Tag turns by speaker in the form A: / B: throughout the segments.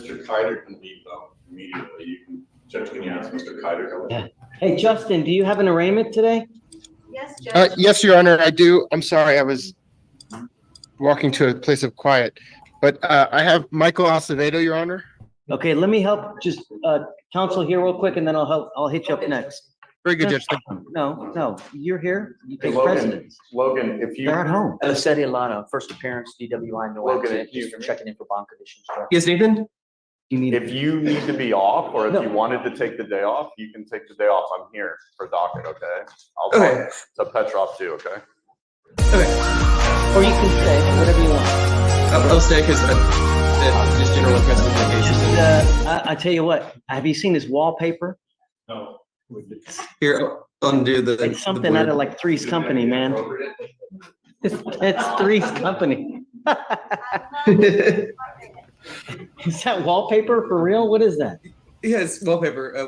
A: Mr. Kiter can leave though immediately. You can, Judge, can you ask Mr. Kiter to leave?
B: Yeah. Hey, Justin, do you have an arraignment today?
C: Yes, Judge.
D: Yes, Your Honor, I do. I'm sorry, I was walking to a place of quiet, but I have Michael Acevedo, Your Honor.
B: Okay, let me help just counsel here real quick, and then I'll hit you up next.
D: Very good, Judge. Thank you.
B: No, you're here. You take
A: Logan,
B: precedence.
A: Logan, if you
B: They're at home.
E: Lara, first appearance, DWI, no
A: Logan,
E: accident,
A: if you-
E: just for checking in for bond conditions. correct?
F: Yes, Nathan?
B: You need.
A: if you need to be off, or if
B: No.
A: you wanted to take the day off, you can take the day off. I'm here for docket, okay? I'll
F: Okay.
A: talk to Petrov too, okay?
F: Okay.
B: Or you can say whatever you want.
F: I'll stay because just general request communications.
B: I tell you what. Have you seen this wallpaper?
A: No.
F: Here, I'll undo the.
B: It's something out of like Three's Company, man. It's Three's Company. Is that wallpaper for real? What is that?
F: Yeah, it's wallpaper. I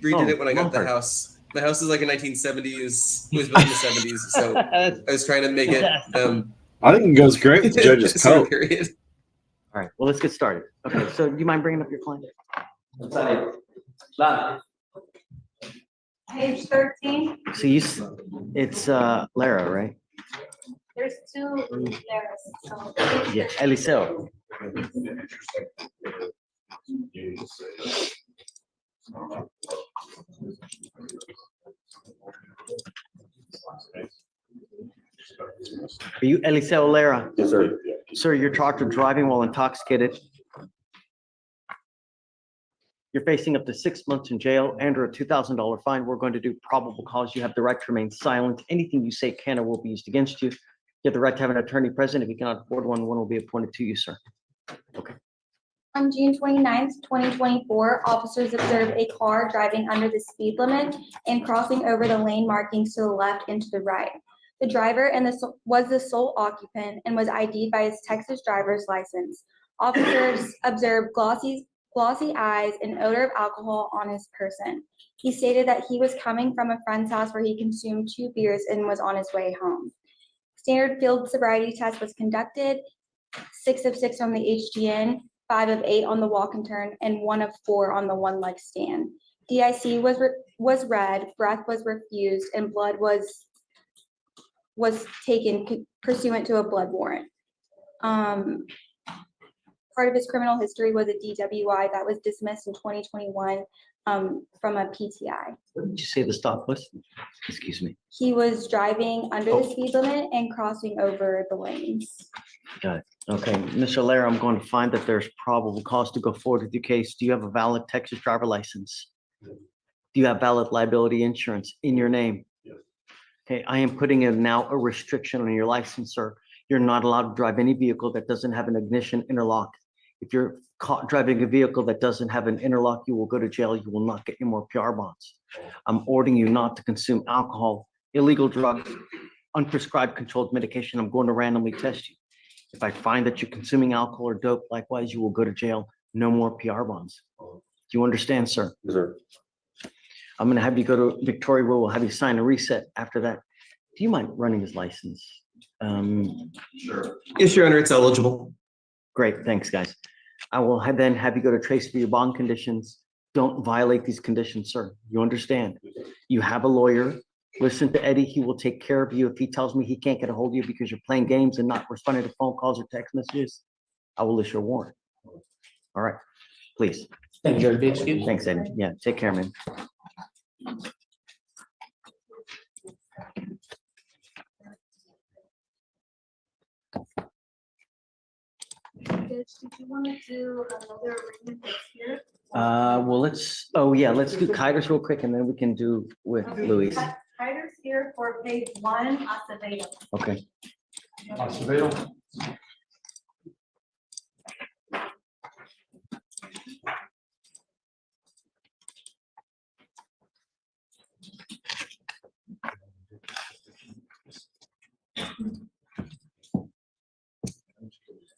F: redid it when I got the
B: wallpaper.
F: house. The house is like a 1970s. It was built in the 70s, so I was trying to make it.
G: I think it goes great with the judge's
F: sort of
G: coat.
F: period.
B: All right, well, let's get started. Okay, so do you mind bringing up your client?
C: Page 13,
B: So it's Lara, right?
C: there's two Laras. So
B: Yeah, Eliseo. Are you Eliseo Lara?
A: Yes, sir.
B: Sir, you're charged with driving while intoxicated. You're facing up to 6 months in jail and or a $2,000 fine. We're going to do probable cause. You have the right to remain silent. Anything you say can or will be used against you. You have the right to have an attorney present. If you cannot afford one, one will be appointed to you, sir.
C: on June 29th, 2024, officers observed a car driving under the speed limit and crossing over the lane markings to the left and to the right. The driver was the sole occupant and was ID'd by his Texas driver's license. Officers observed glossy eyes and odor of alcohol on his person. He stated that he was coming from a friend's house where he consumed 2 beers and was on his way home. Standard field sobriety test was conducted, 6 of 6 on the HGN, 5 of 8 on the walk and turn, and 1 of 4 on the one leg stand. DIC was read, breath was refused, and blood was taken pursuant to a blood warrant. Part of his criminal history was a DWI that was dismissed in 2021 from a PTI.
B: What did you say the stop was? Excuse me.
C: He was driving under the speed limit and crossing over the lanes.
B: Got it. Okay, Mr. Lara, I'm going to find that there's probable cause to go forward with your case. Do you have a valid Texas driver license? Do you have valid liability insurance in your name?
A: Yes.
B: Okay, I am putting in now a restriction on your license, sir. You're not allowed to drive any vehicle that doesn't have an ignition interlock. If you're caught driving a vehicle that doesn't have an interlock, you will go to jail. You will not get any more PR bonds. I'm ordering you not to consume alcohol, illegal drugs, unprescribed controlled medication. I'm going to randomly test you. If I find that you're consuming alcohol or dope, likewise, you will go to jail. No more PR bonds. Do you understand, sir?
A: Yes, sir.
B: I'm going to have you go to Victoria, where we'll have you sign a reset after that. Do you mind running his license?
A: Sure.
F: Yes, Your Honor, it's eligible.
B: Great, thanks, guys. I will then have you go to Trace for your bond conditions. Don't violate these conditions, sir. You understand? You have a lawyer. Listen to Eddie. He will take care of you. If he tells me he can't get a hold of you because you're playing games and not responding to phone calls or text messages, I will issue a warrant. All right, please.
E: Thank you, Judge.
B: Thanks, Eddie. Yeah, take care, man.
C: Did you want to do another arraignment that's here?
B: Well, let's do Kiters real quick and then we can do with Luis.
C: Ryder's here for page 1, Acevedo.
B: Okay.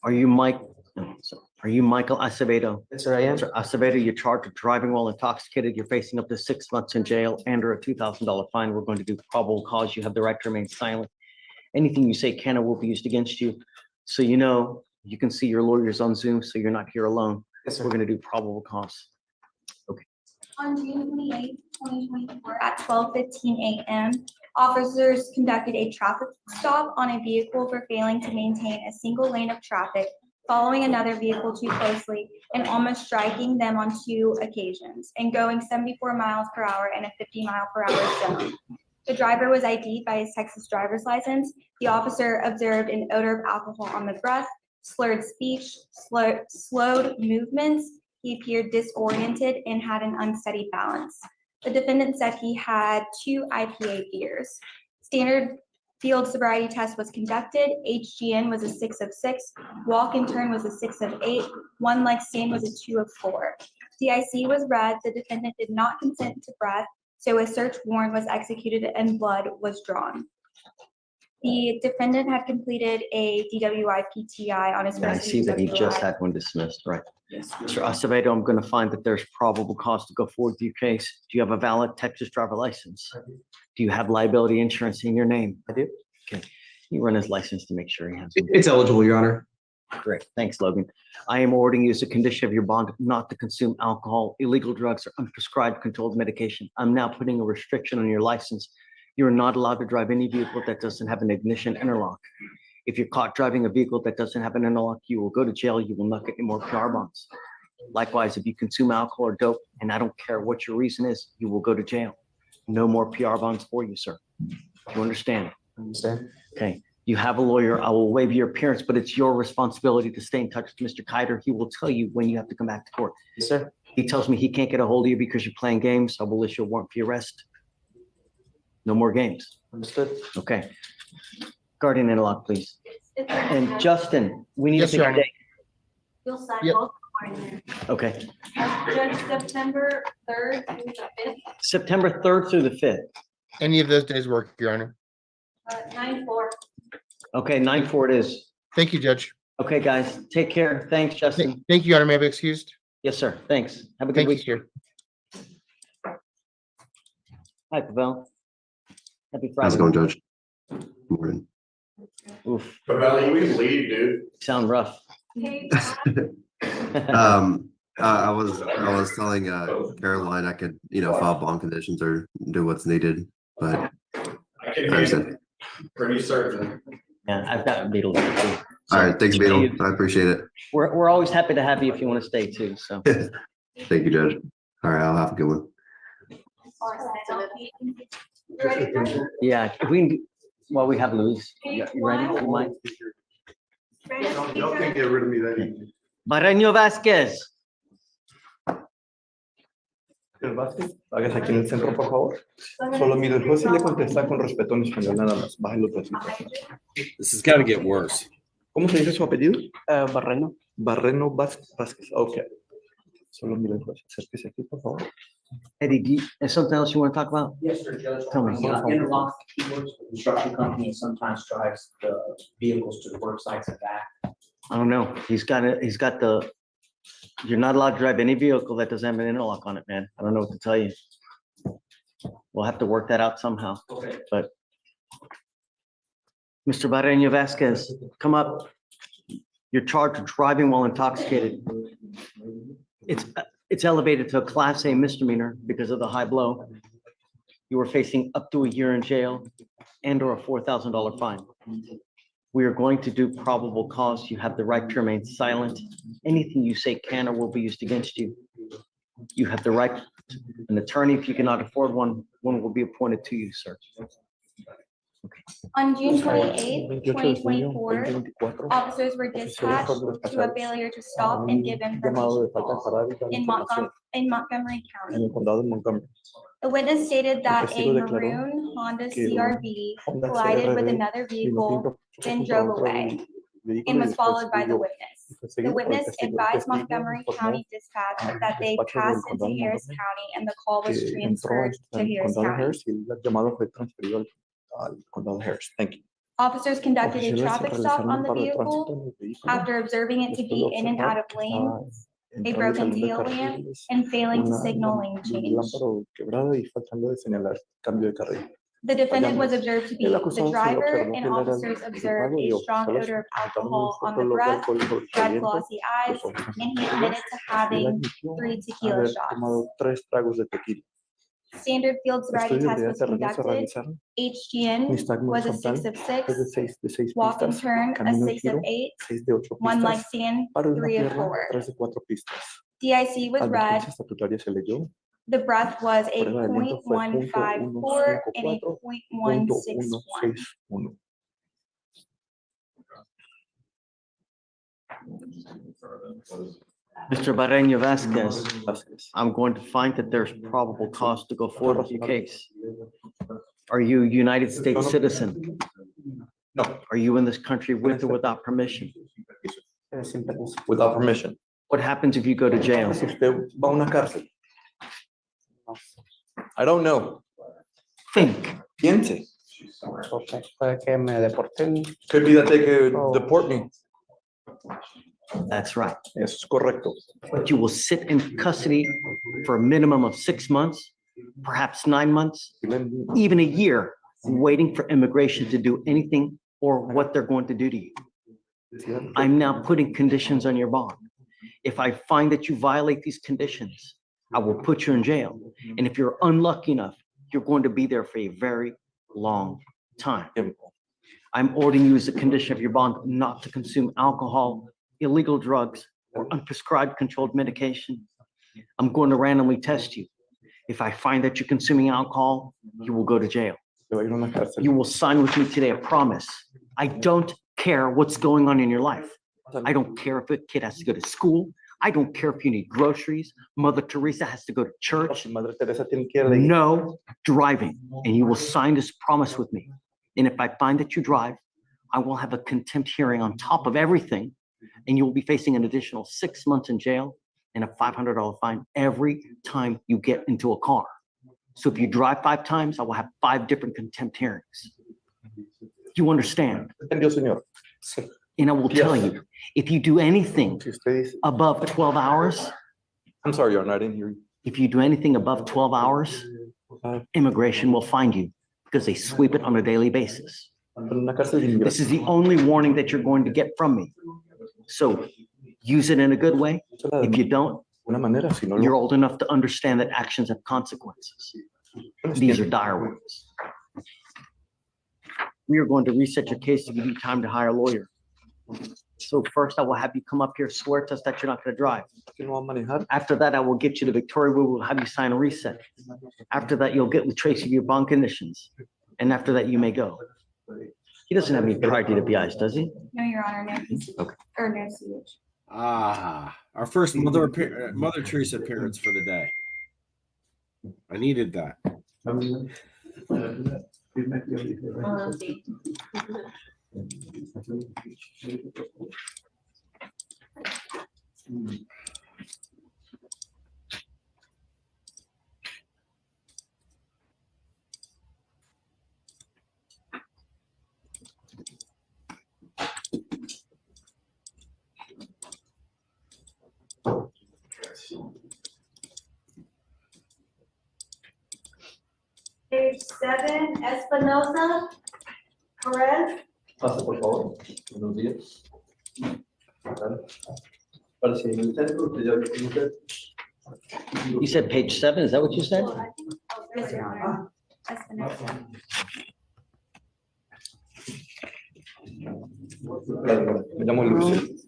B: Are you Michael Acevedo?
E: Yes, sir, I am.
B: Mr. Acevedo, you're charged with driving while intoxicated. You're facing up to 6 months in jail and or a $2,000 fine. We're going to do probable cause. You have the right to remain silent. Anything you say can or will be used against you. So you know, you can see your lawyers on Zoom, so you're not here alone. We're gonna do probable cause.
C: On June 28, 2024, at 12:15 a.m., officers conducted a traffic stop on a vehicle for failing to maintain a single lane of traffic, following another vehicle too closely and almost striking them on 2 occasions, and going 74 miles per hour in a 50-mile-per-hour zone. The driver was ID'd by his Texas driver's license. The officer observed an odor of alcohol on the breath, slurred speech, slowed movements. He appeared disoriented and had an unsteady balance. The defendant said he had 2 IPA beers. Standard field sobriety test was conducted. HGN was a 6 of 6. Walk and turn was a 6 of 8. One leg stand was a 2 of 4. DIC was read. The defendant did not consent to breath, so a search warrant was executed and blood was drawn. The defendant had completed a DWI PTI on his
B: And I
C: first
B: see that he just
C: DWI.
B: had one dismissed, right?
C: Yes.
B: Mr. Acevedo, I'm gonna find that there's probable cause to go forward with your case. Do you have a valid Texas driver license? Do you have liability insurance in your name? I do. Okay, you run his license to make sure he has one.
F: It's eligible, Your Honor.
B: Great, thanks, Logan. I am ordering you as a condition of your bond not to consume alcohol, illegal drugs, or unprescribed controlled medication. I'm now putting a restriction on your license. You're not allowed to drive any vehicle that doesn't have an ignition interlock. If you're caught driving a vehicle that doesn't have an interlock, you will go to jail. You will not get any more PR bonds. Likewise, if you consume alcohol or dope, and I don't care what your reason is, you will go to jail. No more PR bonds for you, sir. You understand?
E: Understand?
B: Okay, you have a lawyer. I will waive your appearance, but it's your responsibility to stay in touch with Mr. Kiter. He will tell you when you have to come back to court.
E: Yes, sir.
B: He tells me he can't get a hold of you because you're playing games. I will issue a warrant for your arrest. No more games.
E: Understood.
B: Okay. Guardian interlock, please.
C: It's-
B: And Justin, we need to
D: Yes,
B: pick
D: Your
B: a
D: Honor.
B: date.
C: You'll sign
D: Yep.
C: both. Warrants.
B: Okay,
C: Judge, September 3rd through the 5th,
B: September 3rd through the 5th.
D: Any of those days work, Your Honor.
C: 9/4.
B: Okay, 9/4 it is.
D: Thank you, Judge.
B: Okay, guys, take care. Thanks, Justin.
D: Thank you, Your Honor. May I be excused?
B: Yes, sir. Thanks. Have a good
D: Thank you,
B: week.
D: sir.
B: Hi, Pavel. Happy
H: How's it
B: Friday.
H: going, Judge? Morning.
B: Oof,
A: But Valley, you can leave, dude.
B: sound rough.
C: Okay.
H: I was telling Caroline I could, file bond conditions or do what's needed, but
A: I
H: I
A: can
H: understand.
A: pretty certain.
B: Yeah, I've got Beetle there too.
H: All right, thanks,
B: So,
H: Beetle. I appreciate it.
B: We're always happy to have you if you want to stay too, so.
H: Thank you, Judge. All right, I'll have a good one.
C: You ready, Judge?
B: Yeah, if we, can well, we have Luis. You ready? You mind?
C: Y'all can't
A: get rid of me that easy.
B: Barreño Vasquez.
I: El Vasquez, hágase aquí en el centro, por favor. Solo mire el juez y le contesta con respeto en español, nada más. Baje los bracitos.
G: This has got to get worse.
I: ¿Cómo se dice su apellido?
E: Barreno.
I: Barreno Vázquez. Ok. Solo mire el juez. Acérquese aquí, por favor.
B: Eddie, is something else you want to talk about?
E: Yes, sir, Judge.
B: Tell me.
E: Interlock, he works for the construction company and sometimes drives the vehicles to the work sites and back.
B: I don't know. He's got the, you're not allowed to drive any vehicle that doesn't have an interlock on it, man. I don't know what to tell you. We'll have to work that out somehow,
E: Okay.
B: but. Mr. Barreño Vasquez, come up. You're charged with driving while intoxicated. It's elevated to a Class A misdemeanor because of the high blow. You are facing up to a year in jail and or a $4,000 fine. We are going to do probable cause. You have the right to remain silent. Anything you say can or will be used against you. You have the right, an attorney, if you cannot afford one, one will be appointed to you, sir.
C: On June 28, 2024,
I: 2024.
C: officers were dispatched to a failure to stop and give
I: Llamado
C: information
I: de falta de parada y dar
C: in
I: información
C: Montgomery
I: en
C: County.
I: el condado de Montgomery.
C: The witness stated that a
I: testigo declaró
C: maroon Honda
I: que
C: CRV
I: Honda
C: collided with
I: CRV
C: another
I: vino
C: vehicle,
I: tinto
C: then
I: contra
C: drove
I: otro
C: away,
I: vehículo
C: and
I: y
C: was
I: después
C: followed by the
I: huyó.
C: witness.
I: Y fue
C: The
I: seguido por el
C: witness
I: testigo. El
C: advised
I: testigo
C: Montgomery
I: informó
C: County Dispatch that they
I: al despacho del
C: passed into
I: condado de
C: Harris
I: Montgomery
C: County and the call was
I: que entró
C: transferred to
I: al
C: Harris
I: condado de
C: County.
I: Harris y el llamado fue transferido al condado de Harris. Thank you.
C: Officers conducted a
I: Oficiales
C: traffic stop
I: realizaron
C: on
I: un
C: the
I: paro de
C: vehicle
I: tránsito en el vehículo.
C: after observing it to
I: Después de
C: be in and out
I: observar
C: of
I: que
C: lanes,
I: estaba
C: a
I: entrando y
C: broken
I: saliendo de
C: tail lamp,
I: carriles,
C: and failing to
I: una
C: signal lane change.
I: lámpara quebrada y faltando de señalar cambio de carril.
C: The defendant was observed to be
I: El
C: the
I: acusado se le
C: driver,
I: observó
C: and
I: que él era el
C: officers observed
I: culpable y
C: a strong
I: oficiales
C: odor of
I: encontraron
C: alcohol on the
I: olor de
C: breath,
I: alcohol sobre el
C: red
I: aliento.
C: glossy eyes,
I: Los ojos
C: and he admitted to
I: él
C: having
I: admitió
C: 3 tequila
I: haber
C: shots.
I: tomado 3 tragos de tequila.
C: Standard field sobriety
I: Estudios
C: test
I: de
C: was
I: terreno se
C: conducted.
I: realizaron.
C: HGN
I: Nistagmo
C: was a
I: frontal
C: 6 of
I: es de
C: 6,
I: 6
C: walk and
I: pistas.
C: turn a
I: Camino y
C: 6 of
I: giro
C: 8,
I: 6 de 8
C: one leg
I: pistas.
C: stand,
I: Paro en una
C: 3 of
I: pierna
C: 4.
I: 3 de 4 pistas.
C: DIC was read.
I: Advertencia estatutaria se leyó.
C: The breath was a
I: Prueba de aliento fue
C: .154 and a 0.161.
I: .161.
B: Mr. Barreño Vasquez,
I: Vasquez.
B: I'm going to find that there's probable cause to go forward with your case. Are you a United States citizen?
I: No.
B: Are you in this country with or without permission?
I: Sin permiso. Without permission.
B: What happens if you go to jail?
I: Si usted va a una cárcel. I don't know.
B: Think.
I: Piense.
D: Puede que me deporten.
I: Could be that they could deport me.
B: That's right.
I: Eso es correcto.
B: But you will sit in custody for a minimum of 6 months, perhaps 9 months, even a year, waiting for immigration to do anything or what they're going to do to you. I'm now putting conditions on your bond. If I find that you violate these conditions, I will put you in jail. And if you're unlucky enough, you're going to be there for a very long time. I'm ordering you as a condition of your bond not to consume alcohol, illegal drugs, or unprescribed controlled medication. I'm going to randomly test you. If I find that you're consuming alcohol, you will go to jail. You will sign with me today a promise. I don't care what's going on in your life. I don't care if a kid has to go to school. I don't care if you need groceries. Mother Teresa has to go to church. No driving. And you will sign this promise with me. And if I find that you drive, I will have a contempt hearing on top of everything. And you will be facing an additional 6 months in jail and a $500 fine every time you get into a car. So if you drive 5 times, I will have 5 different contempt hearings. You understand? And I will tell you, if you do anything above 12 hours,
I: I'm sorry, Your Honor, I didn't hear you.
B: if you do anything above 12 hours, immigration will find you because they sweep it on a daily basis. This is the only warning that you're going to get from me. So use it in a good way. If you don't, you're old enough to understand that actions have consequences. These are dire words. We are going to reset your case to give you time to hire a lawyer. So first I will have you come up here, swear to us that you're not going to drive. After that, I will get you to Victoria. We will have you sign a reset. After that, you'll get with Tracy of your bond conditions. And after that, you may go. He doesn't have any priority to be eyes, does he?
C: No, Your Honor, no PC.
B: Okay.
C: Or no CH.
G: Our first Mother Teresa appearance for the day. I needed that.
C: Page 7, Espinosa, Perez.
I: Pase, por favor. Buenos días. Para el señor centro, que ya lo tiene usted.
B: You said page 7, is that what you said?
C: Yes, Your Honor. Espinosa.
I: Me llamo Luis.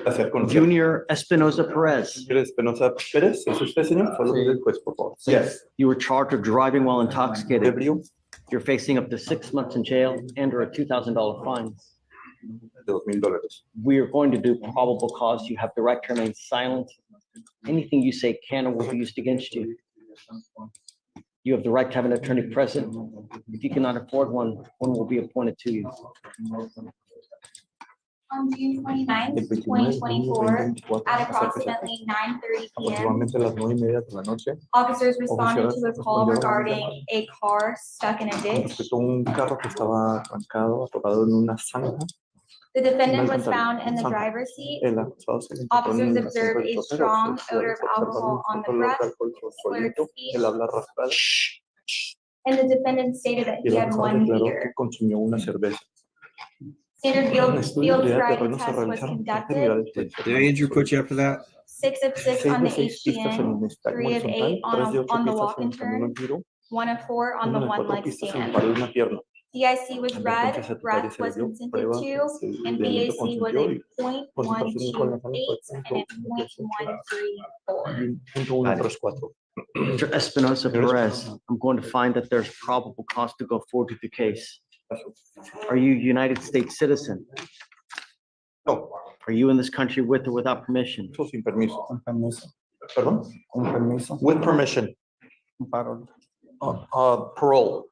I: Placer conocer.
B: Junior Espinosa Perez.
I: Espinosa Pérez, ¿es usted, señor? Follow the request, por favor. Yes.
B: You were charged with driving while intoxicated.
I: Ebrio
B: You're facing up to 6 months in jail and or a $2,000 fine.
I: de $2,000.
B: We are going to do probable cause. You have the right to remain silent. Anything you say can or will be used against you. You have the right to have an attorney present. If you cannot afford one, one will be appointed to you.
C: On June 29th, 2024, at approximately 9:30 p.m.,
I: Aproximadamente a las 9:30 de la noche,
C: officers responded to a call regarding a car stuck in a ditch.
I: respecto a un carro que estaba atrancado, atrapado en una zanja.
C: The defendant was found in the driver's seat.
I: El acusado se le encontró
C: Officers
I: en el asiento
C: observed
I: del
C: a
I: chofer.
C: strong
I: Observaron
C: odor of alcohol on the
I: olor de
C: breath,
I: alcohol sobre su
C: slurred
I: aliento,
C: speech,
I: el habla raspada,
C: and the defendant stated that
I: Y
C: he
I: el
C: had
I: acusado
C: one
I: declaró
C: beer.
I: que consumió una cerveza.
C: Standard
I: Un
C: field
I: estudio de
C: sobriety
I: terreno se
C: test was
I: realizaron
C: conducted,
I: actividades
G: Did Andrew put you up to that?
C: 6 of 6
I: 6
C: on
I: de
C: the
I: 6 pistas en
C: HDN,
I: el estadio
C: 3 of 8
I: horizontal, 3 de 8
C: on the
I: pistas
C: walk
I: en
C: and
I: el camino en
C: turn,
I: giro,
C: 1 of 4 on the
I: 1 de 4
C: one leg
I: pistas en el
C: stand.
I: paro de una pierna.
C: DIC was
I: La
C: read,
I: advertencia
C: breath
I: se
C: was
I: le dio,
C: consented
I: prueba
C: to,
I: de
C: and
I: aliento
C: BAC was
I: consentió
C: a
I: y concentración con la sangre fue
C: .128 and a .134.
I: .134.
B: Mr. Espinosa Perez, I'm going to find that there's probable cause to go forward with the case. Are you a United States citizen?
I: No,
B: Are you in this country with or without permission?
I: eso sin permiso.
J: Con permiso,
I: ¿Perdón?
J: con permiso.
I: With permission.
J: Un parol.
I: Parole.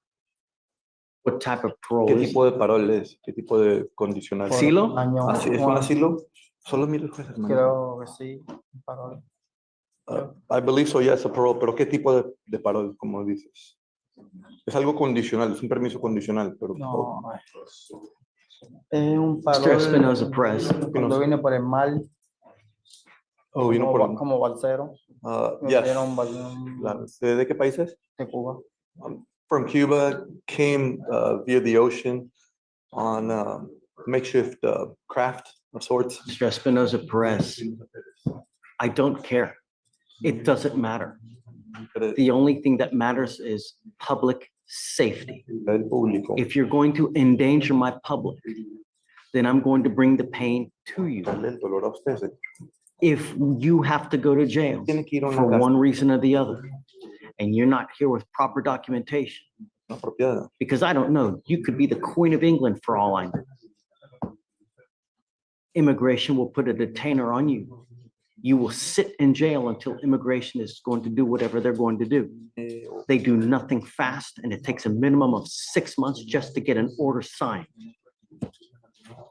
B: What type of
I: ¿Qué
B: parole is?
I: tipo de parole es? ¿Qué tipo de condicional?
J: Por
B: ¿Asilo?
J: un año,
I: ¿Es un asilo? Solo mire el juez, hermano.
J: creo que sí, un parol.
I: I believe so, yes, a parole. Pero ¿qué tipo de parole, como dices? Es algo condicional, es un permiso condicional, pero
J: No, es un
B: Mr.
J: parol
B: Espinosa Perez,
J: cuando vine por el mar,
I: oh, vino por
J: como balsero. Me
I: yes.
J: dieron
I: ¿De qué país es?
J: de Cuba.
I: From Cuba, came via the ocean on makeshift craft of sorts.
B: Mr. Espinosa Perez, I don't care. It doesn't matter. The only thing that matters is public safety.
I: El público.
B: If you're going to endanger my public, then I'm going to bring the pain to you.
I: Darle el dolor a ustedes.
B: If you have to go to jail
I: Tiene que ir a una
B: for
I: casa,
B: one reason or the other, and you're not here with proper documentation,
I: una propiedad.
B: because I don't know, you could be the Queen of England for all I know. Immigration will put a detainer on you. You will sit in jail until immigration is going to do whatever they're going to do. They do nothing fast, and it takes a minimum of 6 months just to get an order signed.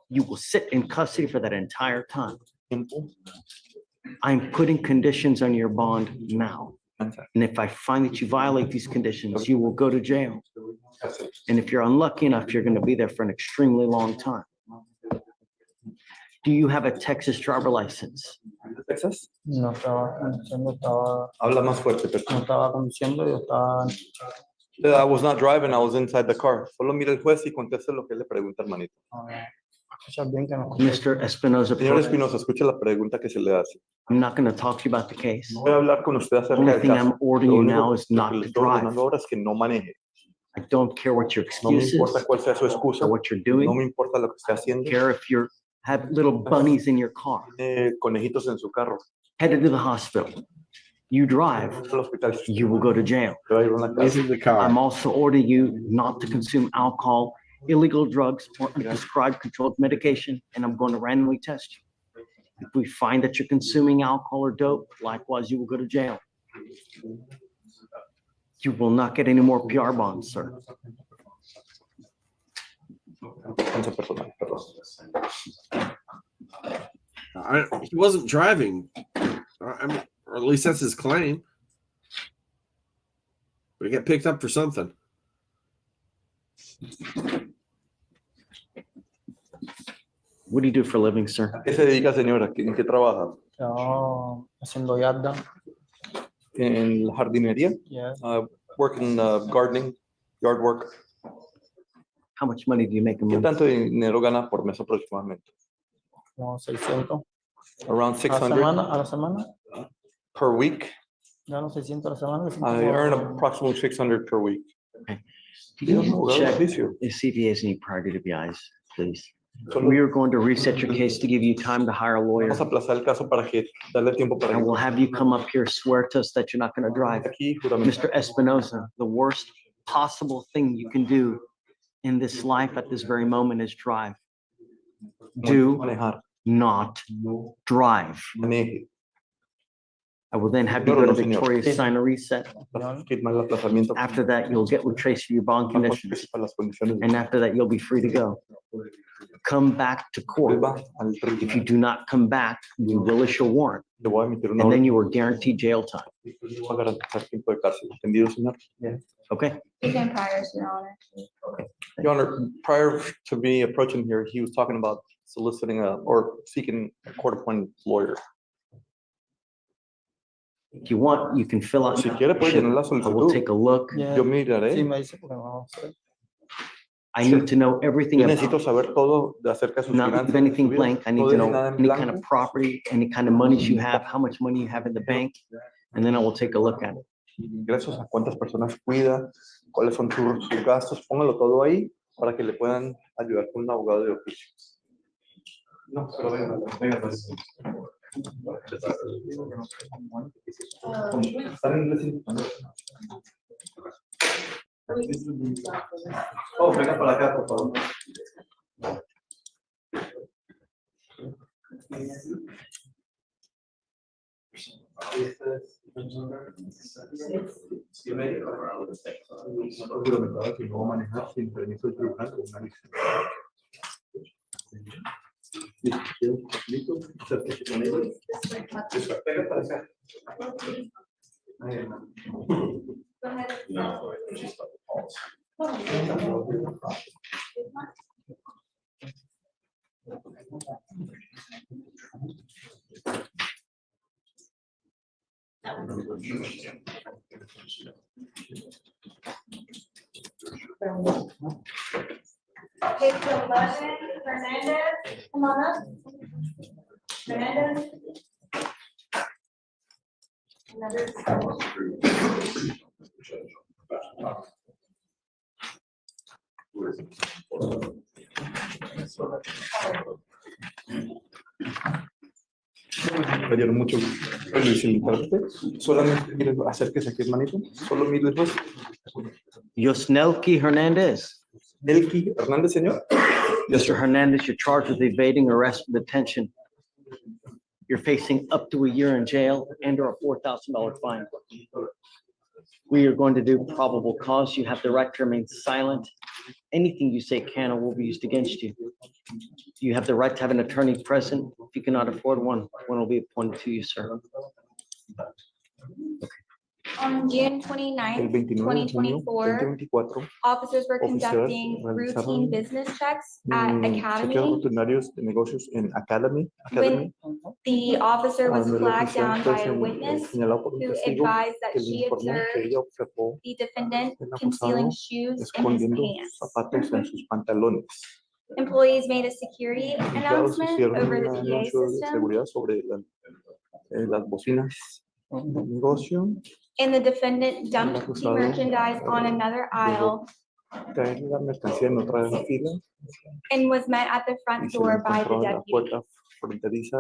B: You will sit in custody for that entire time.
I: Tiempo.
B: I'm putting conditions on your bond now. And if I find that you violate these conditions, you will go to jail. And if you're unlucky enough, you're going to be there for an extremely long time. Do you have a Texas driver license?
I: Texas?
J: No estaba conduciendo,
I: Habla más fuerte,
J: no
I: pero.
J: estaba conduciendo, yo estaba.
I: I was not driving, I was inside the car. Solo mira el juez y conteste lo que le pregunta, hermanito.
J: Escuchas bien que no.
B: Mr. Espinosa,
I: Señor Espinosa, escuche la pregunta que se le hace.
B: I'm not going to talk to you about the case.
I: No voy a hablar con usted acerca
B: Only
I: del
B: thing
I: caso.
B: I'm ordering
I: Lo
B: you
I: único
B: now is
I: que
B: not
I: le
B: to
I: estoy
B: drive.
I: ordenando ahora es que no maneje.
B: I don't care what your
I: No me
B: excuse
I: importa
B: is
I: cuál sea su excusa.
B: or what you're
I: No me
B: doing.
I: importa lo que esté
B: I
I: haciendo.
B: don't care if you have little bunnies in your car.
I: Conejitos en su carro.
B: Headed to the hospital. You drive,
I: Al hospital.
B: you will go to jail.
I: Se va a ir a una
G: This
I: casa.
G: is the car.
B: I'm also ordering you not to consume alcohol, illegal drugs, or prescribed controlled medication, and I'm going to randomly test you. If we find that you're consuming alcohol or dope, likewise, you will go to jail. You will not get any more PR bonds, sir.
I: Defensa personal, perdón.
G: He wasn't driving. I mean, or at least that's his claim. But he got picked up for something.
B: What do you do for a living, sir?
I: ¿A qué se dedica, señora? ¿En qué trabaja?
J: Yo haciendo yarda.
I: En la jardinería.
J: Yes.
I: Work in gardening, yard work.
B: How much money do you make a
I: ¿Qué
B: month?
I: tanto dinero gana por mes aproximadamente?
J: Como 600.
I: Around
J: A la
I: 600
J: semana, a la semana.
I: per week.
J: Gano 600 a la semana.
I: I earn approximately 600 per week.
B: Can you check
I: Servicio.
B: and see if he has any prior DWIs, please?
I: Solo
B: We are going to reset your case to give you time to hire a lawyer.
I: vamos a aplazar el caso para que darle tiempo para
B: And we'll have you come up here, swear to us that you're not going to drive.
I: aquí juramento.
B: Mr. Espinosa, the worst possible thing you can do in this life at this very moment is drive. Do
I: Manejar.
B: not drive.
I: Maneje.
B: I will then have you go to Victoria, sign a reset.
I: Firmar el aplazamiento.
B: After that, you'll get with Tracy your bond conditions.
I: Para las condiciones.
B: And after that, you'll be free to go. Come back to court.
I: Vuelva al
B: If you
I: tribunal.
B: do not come back, we will issue a warrant.
I: Le voy a emitir una
B: And then
I: orden.
B: you are guaranteed jail time.
I: Le voy a garantizar tiempo de cárcel. ¿Entendido, señor?
B: Okay?
C: Weekend priors, Your Honor.
I: Your Honor, prior to me approaching here, he was talking about soliciting or seeking a court-appointed lawyer.
B: If you want, you can fill out.
I: Si
B: the
I: quiere, puede llenar la
B: application. I will
I: solicitud.
B: take a look.
J: Yeah.
I: Yo miraré.
J: Sí, me dice porque no vamos a hacer.
B: I need to know everything
I: Yo necesito
B: about,
I: saber todo de acerca de sus
B: not
I: finanzas.
B: leave
I: de su
B: anything
I: vida.
B: blank. I need
I: No
B: to
I: deje
B: know
I: nada en
B: any kind
I: blanco.
B: of property, any kind of monies you have, how much money you have in the bank, and then I will take a look at it.
I: Ingresos, a cuántas personas cuida, cuáles son sus gastos. Póngalo todo ahí para que le puedan ayudar con un abogado de oficio. No, pero venga, pues. ¿Está en inglés? Oh, venga para acá, por favor. Que no va a manejar sin permiso del tribunal con una licencia.
C: Page 11, Hernandez, come on up. Hernandez.
I: Caballero, mucho gusto. Luis, invitarte. Solamente mire, acérquese aquí, hermanito. Solo mire dos.
B: Yosnelki Hernandez.
I: Elki Hernández, señor.
B: Mr. Hernandez, you're charged with evading arrest and detention. You're facing up to a year in jail and or a $4,000 fine. We are going to do probable cause. You have the right to remain silent. Anything you say can or will be used against you. You have the right to have an attorney present. If you cannot afford one, one will be appointed to you, sir.
C: On June
I: El
C: 29th,
I: 29 de junio
C: 2024,
I: 2024,
C: officers were
I: Oficiales
C: conducting
I: realizaron,
C: routine business checks at
I: chequeos
C: Academy
I: rutinarios de negocios en Academy.
C: when the officer was
I: Cuando el
C: flagged
I: oficial
C: down
I: fue
C: by a witness
I: señalado por un
C: who
I: testigo
C: advised that
I: que le
C: she
I: informó que
C: observed
I: ella observó
C: the defendant
I: el acusado
C: concealing shoes in his
I: escondiendo
C: pants.
I: zapatos en sus pantalones.
C: Employees made a security
I: Empleados
C: announcement
I: hicieron
C: over
I: un
C: the PA
I: anuncio de
C: system,
I: seguridad sobre las bocinas del negocio.
C: and the defendant dumped the
I: acusado,
C: merchandise on another aisle
I: Traer la mercancía en otra fila
C: and was met at the front
I: y se le
C: door by the
I: encontró en la
C: deputy.
I: puerta fronteriza,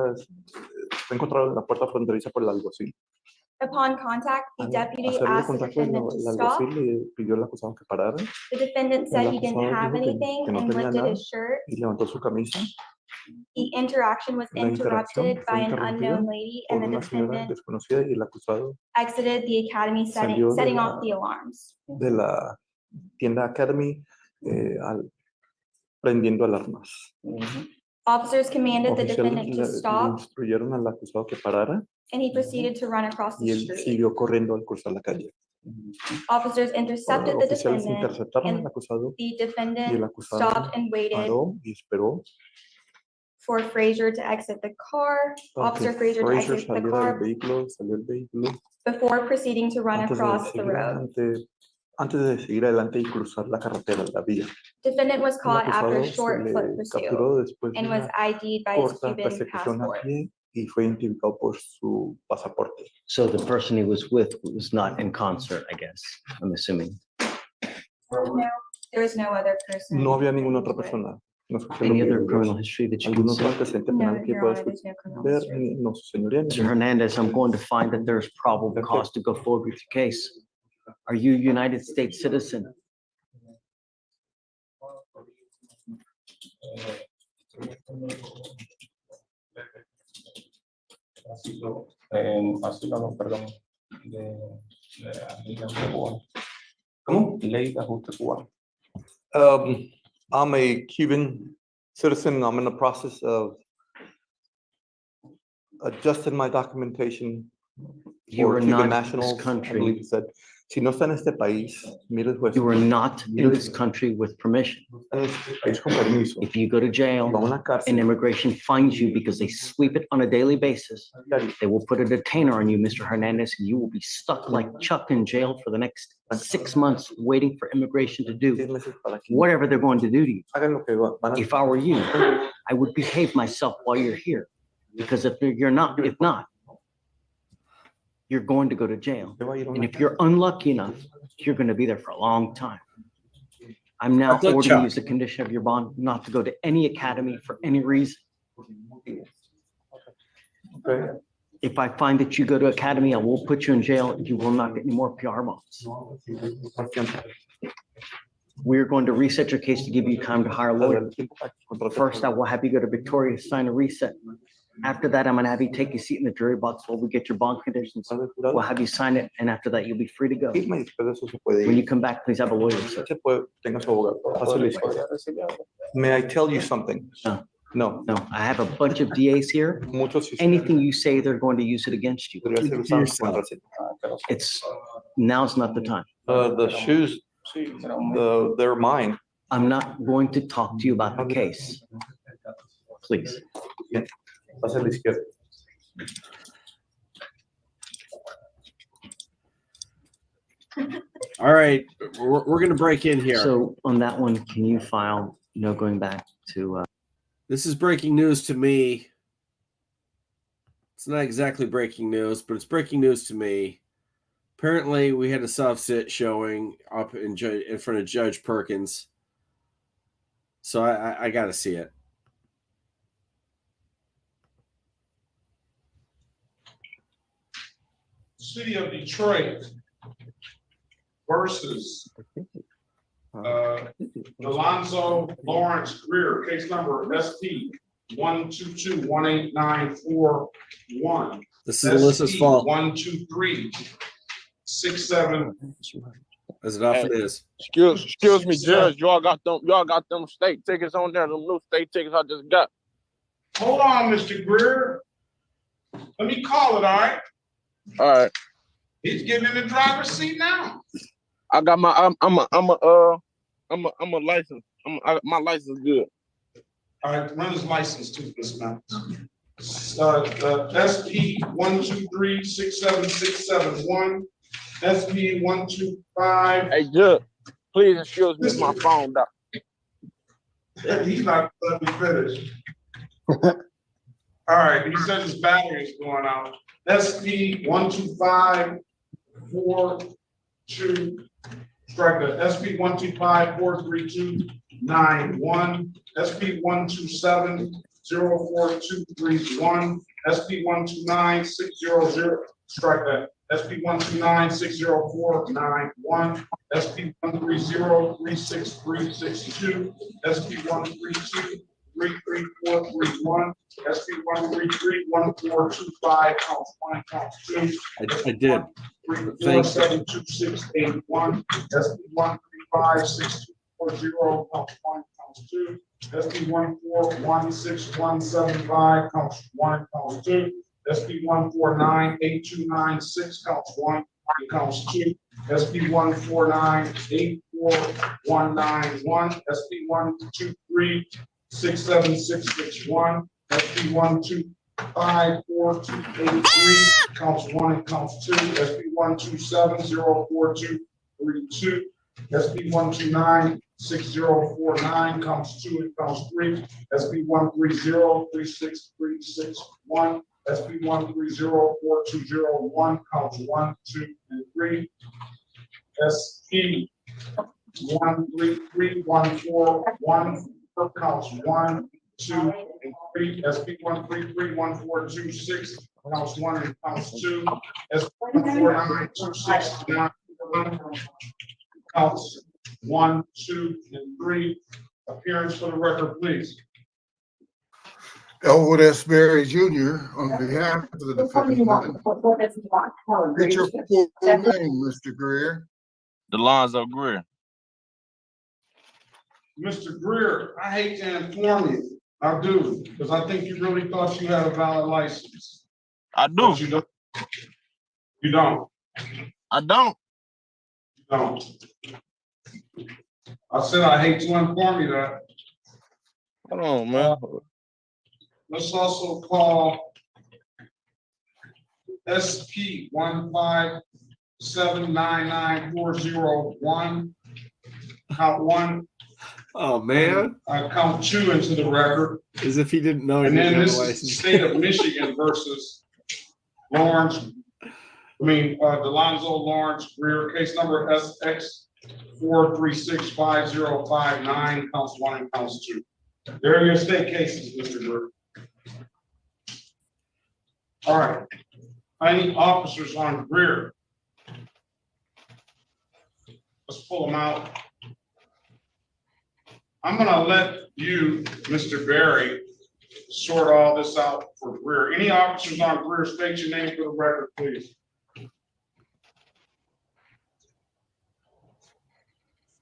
I: fue encontrado en la puerta fronteriza por el alguacil.
C: Upon contact, the
I: Al
C: deputy
I: hacerle
C: asked the
I: contacto,
C: defendant to
I: el
C: stop.
I: alguacil le pidió al acusado que parara
C: The defendant said he didn't
I: acusado
C: have
I: dijo que
C: anything
I: no
C: and
I: tenía
C: lifted
I: nada.
C: his shirt.
I: y levantó su camisa.
C: The interaction was
I: La interacción
C: interrupted
I: fue
C: by an
I: interrumpida
C: unknown lady
I: por
C: and the
I: una señora
C: defendant
I: desconocida y el acusado
C: exited the academy
I: Salió de
C: setting
I: la-
C: off the alarms.
I: de la tienda Academy prendiendo alarmas.
C: Officers commanded the
I: Oficiales
C: defendant to
I: le
C: stop
I: instruyeron al acusado que parara
C: and he proceeded to run across
I: y
C: the
I: él
C: street.
I: siguió corriendo al cruzar la calle.
C: Officers intercepted the
I: Oficiales
C: defendant
I: interceptaron
C: and
I: al acusado
C: the
I: y el
C: defendant
I: acusado
C: stopped and waited
I: paró y esperó
C: for Frazier to exit the car,
I: para
C: Officer
I: que
C: Frazier to
I: Frazier
C: exit the
I: saliera del
C: car
I: vehículo, salió el vehículo
C: before proceeding to run
I: antes de
C: across the
I: seguir
C: road.
I: adelante, antes de seguir adelante y cruzar la carretera, la vía.
C: Defendant was
I: El
C: caught after a
I: acusado se
C: short foot
I: le
C: pursuit
I: capturó después de
C: and was
I: una
C: ID'd by his
I: corta
C: Cuban
I: persecución a
C: passport.
I: pie y fue identificado por su pasaporte.
B: So the person he was with was not in concert, I guess, I'm assuming.
C: There was no other person.
I: No había ninguna
C: he was
I: otra
C: with.
I: persona. No sé qué es lo
B: Any
I: que
B: other
I: digo.
B: criminal history that you can
I: ¿Algún otro
B: see?
I: antecedente
C: No,
I: penal que
C: Your
I: puedas
C: Honor, there's no criminal
I: ver?
C: history.
I: No, su señoría.
B: Mr. Hernandez, I'm going to find that there's probable cause to go forward with your case. Are you a United States citizen?
K: Perdón,
I: ¿Cómo?
K: ley de ajuste cubano.
I: I'm a Cuban citizen. I'm in the process of adjusting my documentation
B: You
I: for
B: are
I: Cuban
B: not in this
I: nationals. I
B: country.
I: believe it said Si no está en este país, mire el juez.
B: You are not in this country with permission.
I: No está en este país con permiso.
B: If you go to jail
I: Va a una
B: and
I: cárcel.
B: immigration finds you because they sweep it on a daily basis, they will put a detainer on you, Mr. Hernandez, and you will be stuck like Chuck in jail for the next 6 months waiting for immigration to do
I: 6 meses para que
B: whatever they're going to do to you.
I: hagan lo que van a
B: If I were you, I would behave myself while you're here. Because if not, you're going to go to jail.
I: va a ir a
B: And
I: una
B: if you're unlucky enough, you're going to be there for a long time. I'm now
G: That's a
B: ordering you
G: Chuck.
B: as a condition of your bond not to go to any academy for any reason.
I: Okay.
B: If I find that you go to academy, I will put you in jail and you will not get any more PR bonds. We're going to reset your case to give you time to hire a lawyer. First, I will have you go to Victoria, sign a reset. After that, I'm gonna have you take your seat in the jury box while we get your bond conditions. We'll have you sign it, and after that, you'll be free to go.
I: Firma y después de eso se puede
B: When
I: ir.
B: you come back, please have a lawyer, sir.
I: Se puede, tenga su abogado. Pase la historia. May I tell you something?
B: No.
I: No.
B: No, I have a bunch of DAs here.
I: Muchos
B: Anything you say, they're going to use it against you.
I: podría ser usado contra sí.
B: Now's not the time.
I: The shoes, they're mine.
B: I'm not going to talk to you about the case. Please.
I: Pase a la izquierda.
G: All right, we're gonna break in here.
B: So on that one, can you file, going back to,
G: This is breaking news to me. It's not exactly breaking news, but it's breaking news to me. Apparently, we had a SovCit showing up in front of Judge Perkins. So I got to see it.
K: City of Detroit versus Alonzo Lawrence Greer, case number SP 122-18941.
G: This is Alyssa's fault.
K: 123-67.
G: As it often is.
L: Excuse me, Judge. Y'all got them state tickets on there. Them new state tickets I just got.
K: Hold on, Mr. Greer. Let me call it, all right?
L: All right.
K: He's getting in the driver's seat now.
L: I got my I'm a license. My license good.
K: All right, run his license too, Ms. Mounts. SP 123-67671, SP 125.
L: Hey, Judge, please excuse me, my phone died.
K: He's not let me finish. All right, he says his battery is going out. SP 125-42. Strike that. SP 125-43291. SP 127-04231. SP 129-600. Strike that. SP 129-60491. SP 130-36362. SP 132-33431. SP 133-1425, counts 1, counts 2.
G: I did.
K: 3472681. SP 135-6240, counts 1, counts 2. SP 1416175, counts 1, counts 2. SP 1498296, counts 1, counts 2. SP 1498491. SP 123-67661. SP 1254283, counts 1 and counts 2. SP 127-04232. SP 129-6049, counts 2 and counts 3. SP 130-36361. SP 130-4201, counts 1, 2, and 3. SP 133-141, counts 1, 2, and 3. SP 133-1426, counts 1 and counts 2. SP 149-269, counts 1, 2, and 3. Appearance for the record, please.
M: Elwood S. Berry Jr. on behalf of the defendant. Get your full name, Mr. Greer.
L: Alonzo Greer.
K: Mr. Greer, I hate to inform you. I do, because I think you really thought you had a valid license.
L: I do.
K: But you don't. You don't.
L: I don't.
K: No. I said I hate to inform you that.
L: Hold on, man.
K: Let's also call SP 157994001. Count one.
G: Oh man.
K: Count two into the record.
G: As if he didn't know.
K: And then this is the state of Michigan versus Lawrence. Delonzo Lawrence Greer, case number SX 4365059, counts one and counts two. There are your state cases, Mr. Greer. All right. Any officers on Greer? Let's pull them out. I'm gonna let you, Mr. Berry, sort all this out for Greer. Any officers on Greer, state your name for the record, please.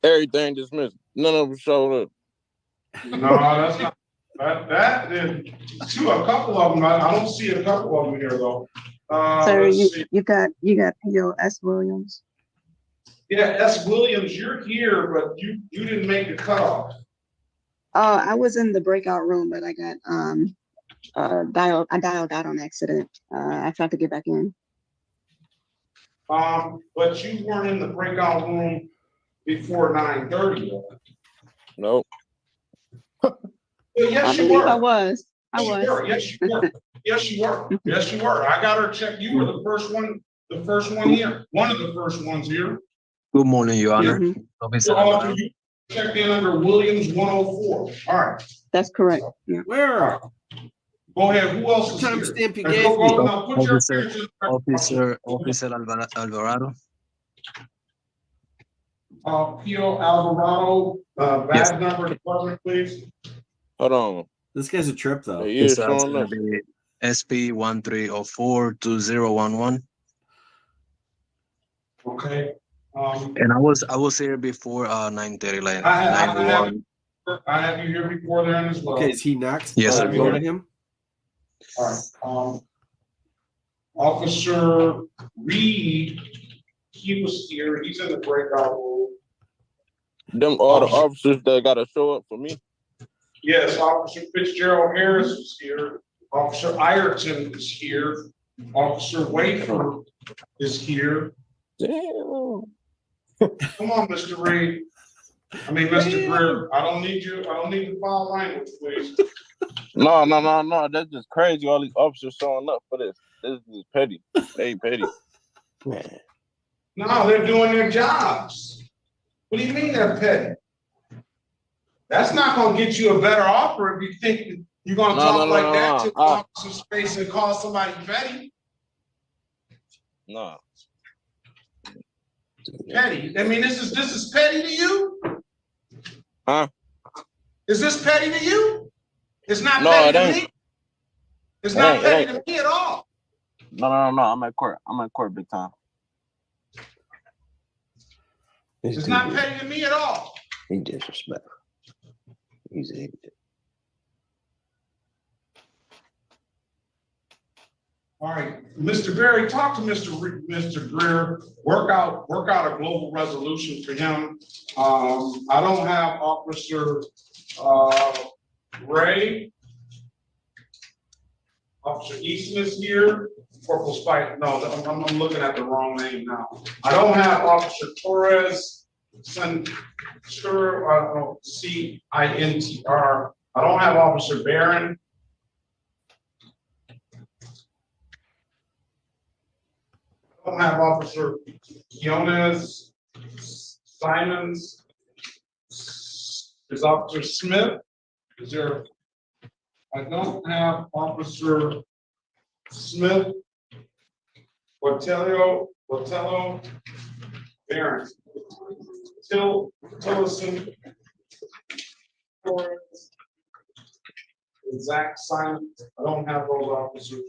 L: Everything dismissed. None of them showed up.
K: No, that's not, that did, a couple of them, I don't see a couple of them here though.
N: Sir,
K: Let's see.
N: you got P.O. S. Williams.
K: Yeah, S. Williams, you're here, but you didn't make the cutoff.
N: Oh, I was in the breakout room, but I got dialed out on accident. I tried to get back in.
K: But you weren't in the breakout room before 9:30 though.
L: Nope.
K: Yes,
N: I
K: you
N: believe
K: were.
N: I was.
K: Yes, you were. Yes, you were. Yes, you were. Yes, you were. I got her checked. You were the first one here. One of the first ones here.
O: Good morning, Your Honor.
N: Mhm.
O: Officer
K: So,
O: Alvarado.
K: you checked in under Williams 104. All right.
N: That's correct. Yeah.
G: Where?
K: Go ahead. Who else is
G: What
K: here?
G: timestamp you
K: And
G: gave
K: go-
G: me?
K: now put your
O: Officer,
K: appearance in-
O: Officer Alvarado.
K: P.O. Alvarado,
O: Yes.
K: badge number, department, please.
L: Hold on.
G: This guy's a trip though.
L: He
O: Yes,
L: is
O: that's
L: showing
O: gonna
L: up.
O: be SP 13042011.
K: Okay.
O: And I was here before 9:30, like
K: I have
O: 91.
K: you here before then as well.
G: Okay, is he next?
O: Yes,
G: Can
O: sir.
G: we go to him?
K: All right. Officer Reed, he was here. He's in the breakout room.
L: Them all the officers that gotta show up for me.
K: Yes, Officer Fitzgerald Harris is here. Officer Ireton is here. Officer Wafer is here.
L: Damn.
K: Come on, Mr. Reed. Mr. Greer, I don't need the foul language, please.
L: No. That's just crazy. All these officers showing up for this. This is petty. They petty.
K: No, they're doing their jobs. What do you mean they're petty? That's not gonna get you a better offer if you think you're gonna talk like that to officer's face and call somebody petty.
L: No.
K: Petty. This is petty to you?
L: Huh?
K: Is this petty to you? It's not
L: No,
K: petty
L: it
K: to
L: ain't.
K: me. It's not
L: It
K: petty
L: ain't.
K: to me at all.
L: No. I'm at court. I'm at court big time.
K: It's not petty to me at all.
O: He disrespectful. He's an idiot.
K: All right, Mr. Berry, talk to Mr. Greer, work out a global resolution for him. I don't have Officer Ray. Officer Easton is here. Corporal Spike, no, I'm looking at the wrong name now. I don't have Officer Torres, CINTR. I don't have Officer Barron. I don't have Officer Quinones, Simons. Is Officer Smith? Is there? I don't have Officer Smith. Botello, Barron, Tillison, Torres, Zach Simon. I don't have those officers.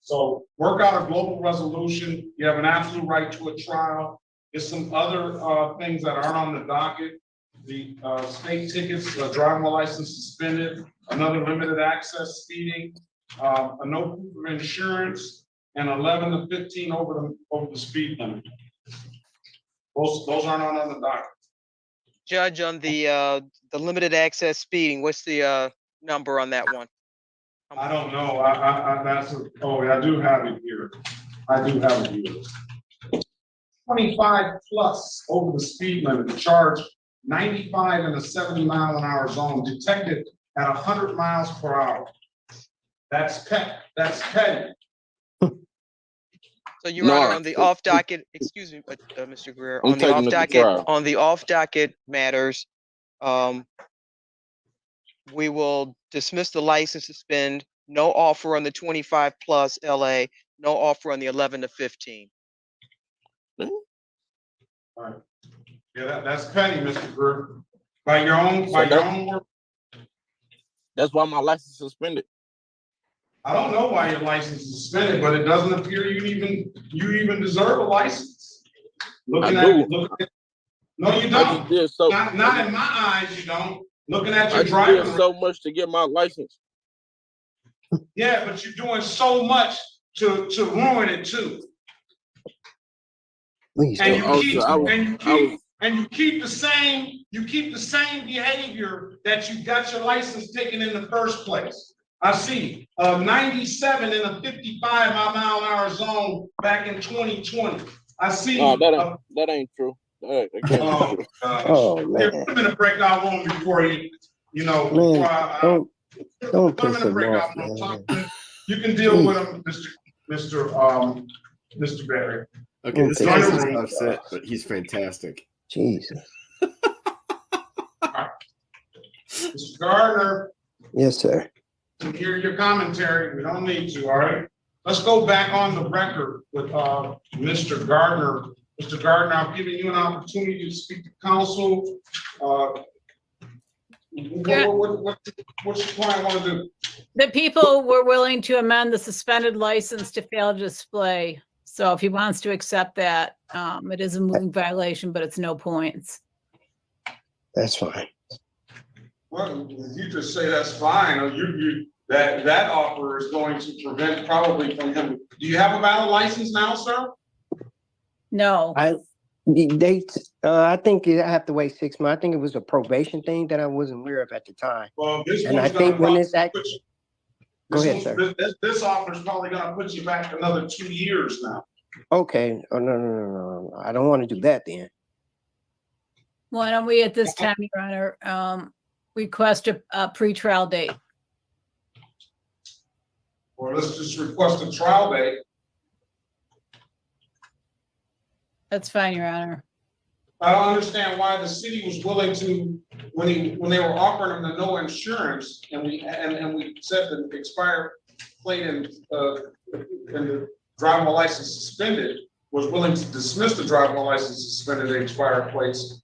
K: So work out a global resolution. You have an absolute right to a trial. There's some other things that aren't on the docket. The state tickets, driving license suspended, another limited access speeding, a no proof of insurance, and 11 to 15 over the speed limit. Those aren't on the docket.
P: Judge, on the limited access speeding, what's the number on that one?
K: I don't know. I do have it here. I do have it here. 25 plus over the speed limit, charge 95 in a 70-mile-an-hour zone, detected at 100 miles per hour. That's petty.
P: So Your Honor, on the off docket, excuse me, Mr. Greer, on the off docket matters, we will dismiss the license, suspend, no offer on the 25 plus LA, no offer on the 11 to 15.
K: All right. Yeah, that's petty, Mr. Greer. By your own word.
L: That's why my license is suspended.
K: I don't know why your license is suspended, but it doesn't appear you even deserve a license. No, you don't. Not in my eyes, you don't. Looking at your driving.
L: I did so much to get my license.
K: Yeah, but you're doing so much to ruin it too. And you keep the same behavior that you got your license taken in the first place. I see 97 in a 55-mile-an-hour zone back in 2020. I see.
L: That ain't true.
K: Oh man! Here, put him in a breakout room before he,
Q: don't piss him off, man.
K: You can deal with him, Mr. Barry.
G: Okay, this guy's upset, but he's fantastic.
Q: Jesus.
K: Mr. Gardner.
Q: Yes, sir.
K: To hear your commentary, we don't need to, all right? Let's go back on the record with Mr. Gardner. Mr. Gardner, I'm giving you an opportunity to speak to counsel. What your client want to do?
R: The people were willing to amend the suspended license to fail to display. So if he wants to accept that, it is a moving violation, but it's no points.
Q: That's fine.
K: Well, you just say that's fine, or that offer is going to prevent probably from him. Do you have a valid license now, sir?
R: No.
Q: I think I have to wait 6 months. I think it was a probation thing that I wasn't aware of at the time.
K: Well, this
Q: and I think when it's
K: go ahead, sir. This offer is probably going to put you back another 2 years now.
Q: Okay. Oh, no. I don't want to do that then.
R: Why don't we, at this time, Your Honor, request a pretrial date?
K: Or let's just request a trial date.
R: That's fine, Your Honor.
K: I don't understand why the city was willing to, when they were offering them the no insurance, and we said the expired plate and the driving license suspended, was willing to dismiss the driving license suspended the expired plates.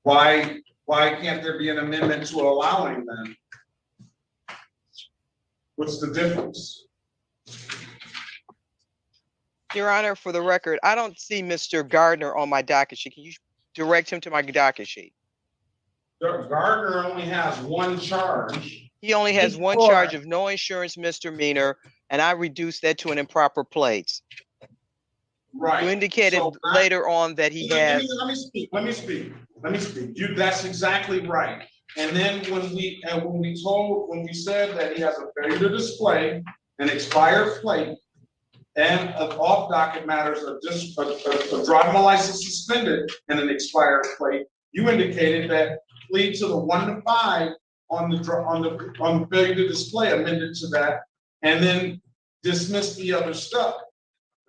K: Why can't there be an amendment to allowing them? What's the difference?
P: Your Honor, for the record, I don't see Mr. Gardner on my docket sheet. Can you direct him to my docket sheet?
K: Gardner only has one charge.
P: He only has one charge of no insurance misdemeanor, and I reduced that to an improper plates.
K: Right.
P: You indicated later on that he has.
K: Let me speak. That's exactly right. And then when we said that he has a failure to display, an expired plate, and of off docket matters of just a driving license suspended and an expired plate, you indicated that plead to the 1 to 5 on the failure to display, amended to that, and then dismiss the other stuff.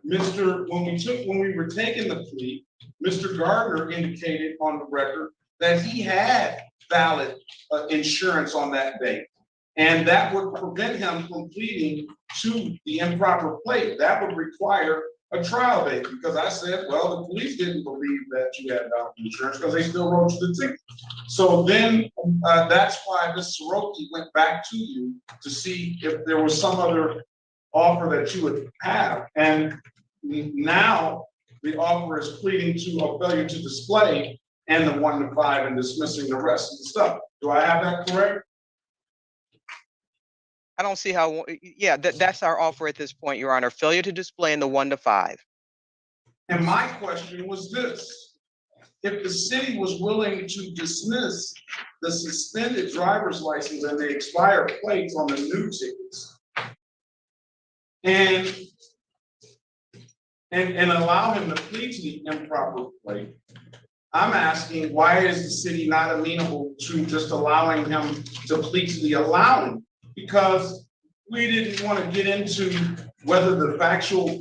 K: When we were taking the plea, Mr. Gardner indicated on the record that he had valid insurance on that date. And that would prevent him from pleading to the improper plate. That would require a trial date, because I said, well, the police didn't believe that you had valid insurance because they still wrote you the ticket. So then that's why Ms. Soroki went back to you to see if there was some other offer that you would have. And now the offer is pleading to a failure to display and the 1 to 5 and dismissing the rest of the stuff. Do I have that correct?
P: I don't see how. Yeah, that's our offer at this point, Your Honor. Failure to display in the 1 to 5.
K: And my question was this: if the city was willing to dismiss the suspended driver's license and the expired plates on the new tickets and allow him to plead to the improper plate, I'm asking, why is the city not amenable to just allowing him to plead to the allowing? Because we didn't want to get into whether the factual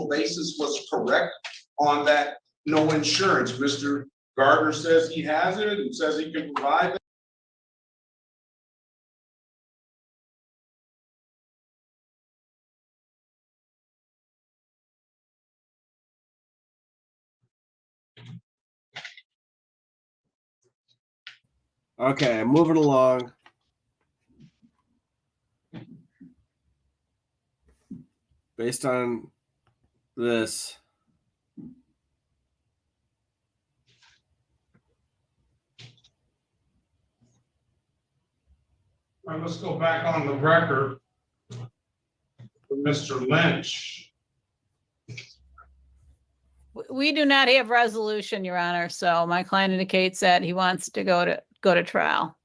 K: basis was correct on that no insurance. Mr. Gardner says he has it and says he can provide it.
G: Okay, I'm moving along. Based on this.
K: All right, let's go back on the record for Mr. Lynch.
R: We do not have resolution, Your Honor, so my client indicates that he wants to go to trial.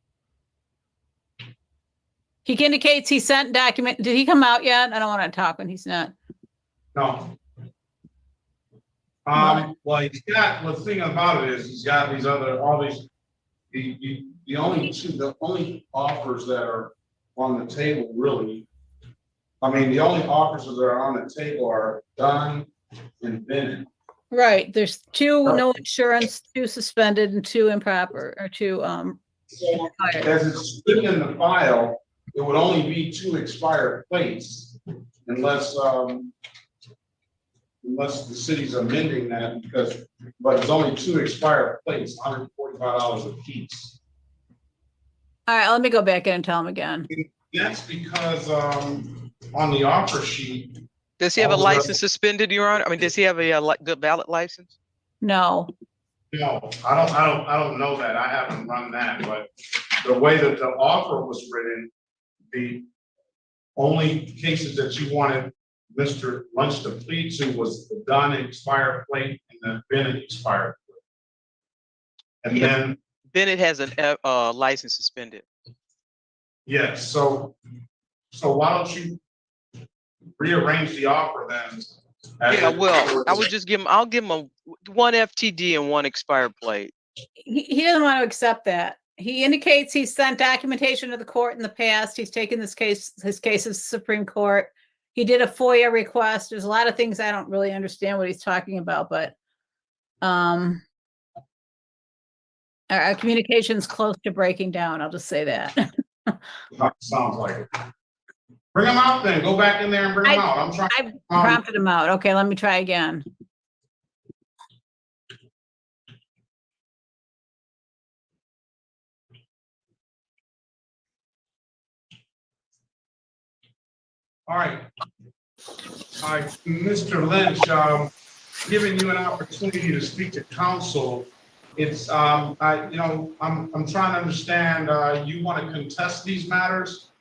R: He indicates he sent document. Did he come out yet? I don't want to talk when he's not.
K: No. Well, he's got, the thing about it is he's got these other, all these, the only offers that are on the table really, I mean, the only offers that are on the table are Dunn and Bennett.
R: Right, there's two no insurance, two suspended, and two improper, or two expired.
K: As it's written in the file, it would only be 2 expired plates unless the city's amending that but it's only 2 expired plates, $145 a piece.
R: All right, let me go back in and tell him again.
K: That's because on the offer sheet.
P: Does he have a license suspended, Your Honor? I mean, does he have a good valid license?
R: No.
K: No, I don't know that. I haven't run that, but the way that the offer was written, the only cases that you wanted Mr. Lynch to plead to was the Dunn expired plate and the Bennett expired plate. And then
P: Bennett has a license suspended.
K: yes, so why don't you rearrange the offer then?
P: Yeah, well, I would just give him. I'll give him one FTD and 1 expired plate.
R: He doesn't want to accept that. He indicates he sent documentation to the court in the past. He's taken his case to the Supreme Court. He did a FOIA request. There's a lot of things I don't really understand what he's talking about, but our communication's close to breaking down. I'll just say that.
K: Sounds like it. Bring him out then. Go back in there and bring him out.
R: I prompted him out. Okay, let me try again.
K: All right, Mr. Lynch, giving you an opportunity to speak to counsel. It's I'm trying to understand. You want to contest these matters?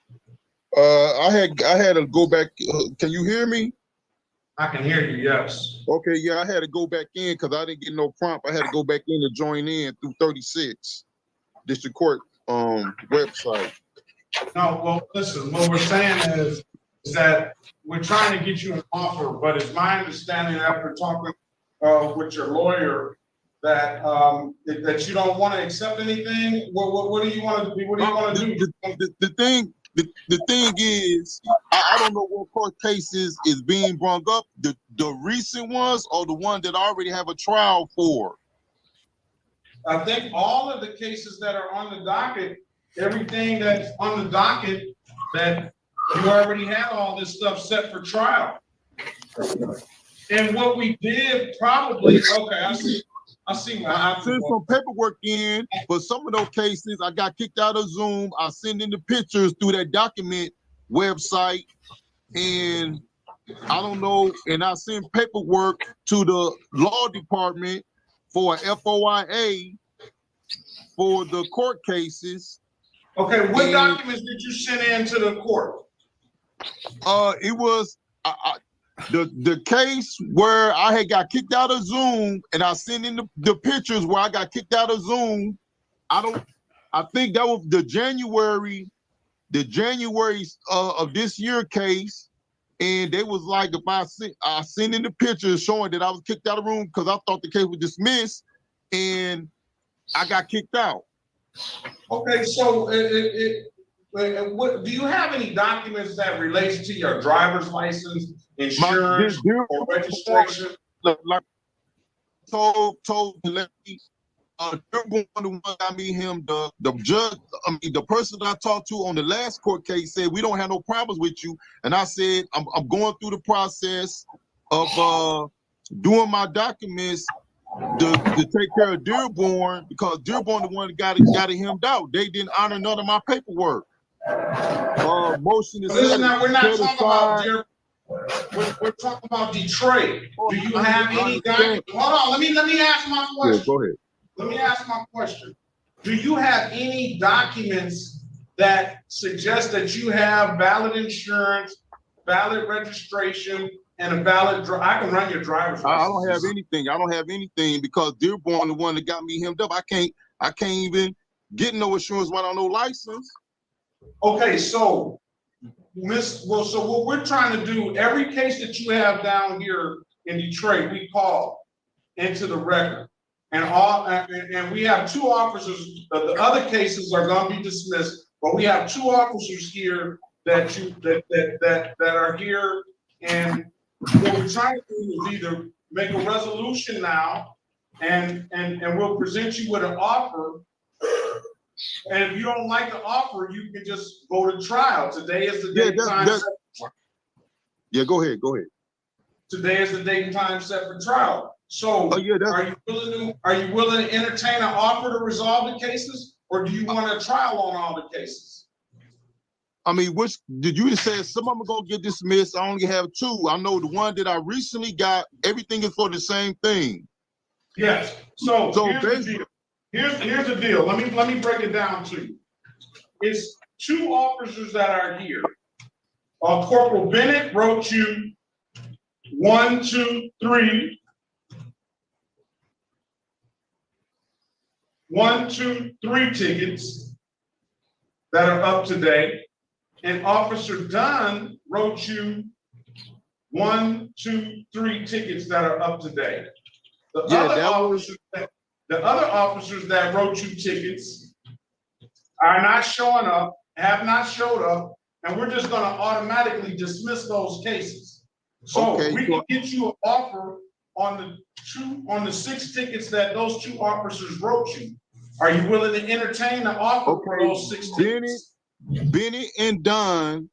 M: I had to go back. Can you hear me?
K: I can hear you. Yes.
M: Okay. Yeah, I had to go back in because I didn't get no prompt. I had to go back in to join in through 36 District Court website.
K: No. Well, listen. What we're saying is that we're trying to get you an offer, but it's my understanding after talking with your lawyer that that you don't want to accept anything. What do you want to do? What do you want to do?
M: The thing is, I don't know what court cases is being brought up, the recent ones or the one that I already have a trial for.
K: I think all of the cases that are on the docket, everything that's on the docket, that you already had all this stuff set for trial. And what we did probably, okay, I see. I
M: sent some paperwork in, but some of those cases I got kicked out of Zoom. I send in the pictures through that document website, and I don't know. And I send paperwork to the law department for an FOIA for the court cases.
K: Okay, what documents did you send in to the court?
M: It was the case where I had got kicked out of Zoom and I sent in the pictures where I got kicked out of Zoom. I think that was the January of this year case. And they was like, if I sent in the pictures showing that I was kicked out of the room because I thought the case was dismissed and I got kicked out.
K: Okay, so what, do you have any documents that relates to your driver's license, insurance, or registration?
M: Like told the lady, the one got me him, the judge, the person that I talked to on the last court case said, we don't have no problems with you. And I said, I'm going through the process of doing my documents to take care of Dearborn, because Dearborn the one that got it hemmed out. They didn't honor none of my paperwork. Motion to
K: Listen, now we're not
M: set
K: talking about Dearborn. We're talking about Detroit. Do you have any documents? Hold on, let me ask my question.
M: Yeah, go ahead.
K: Let me ask my question. Do you have any documents that suggest that you have valid insurance, valid registration, and a valid I can run your driver's license?
M: I don't have anything. I don't have anything because Dearborn the one that got me hemmed up. I can't even get no insurance when I no license.
K: Okay, so so what we're trying to do, every case that you have down here in Detroit, we call into the record. And we have two officers. The other cases are going to be dismissed, but we have two officers here that are here. And what we're trying to do is either make a resolution now, and we'll present you with an offer. And if you don't like the offer, you can just go to trial. Today is the date and time set.
M: Yeah, go ahead.
K: Today is the date and time set for trial. So are you willing to entertain an offer to resolve the cases, or do you want a trial on all the cases?
M: I mean, which did you say some of them are gonna get dismissed? I only have two. I know the one that I recently got, everything is for the same thing.
K: Yes. So here's the deal. Here's the deal. Let me break it down to you. It's two officers that are here. Corporal Bennett wrote you 1, 2, 3. 1, 2, 3 tickets that are up to date. And Officer Dunn wrote you 1, 2, 3 tickets that are up to date. The other officers that wrote you tickets are not showing up, have not showed up, and we're just gonna automatically dismiss those cases. So we can get you an offer on the 6 tickets that those two officers wrote you. Are you willing to entertain the offer for those 6 tickets?
M: Bennett and Dunn,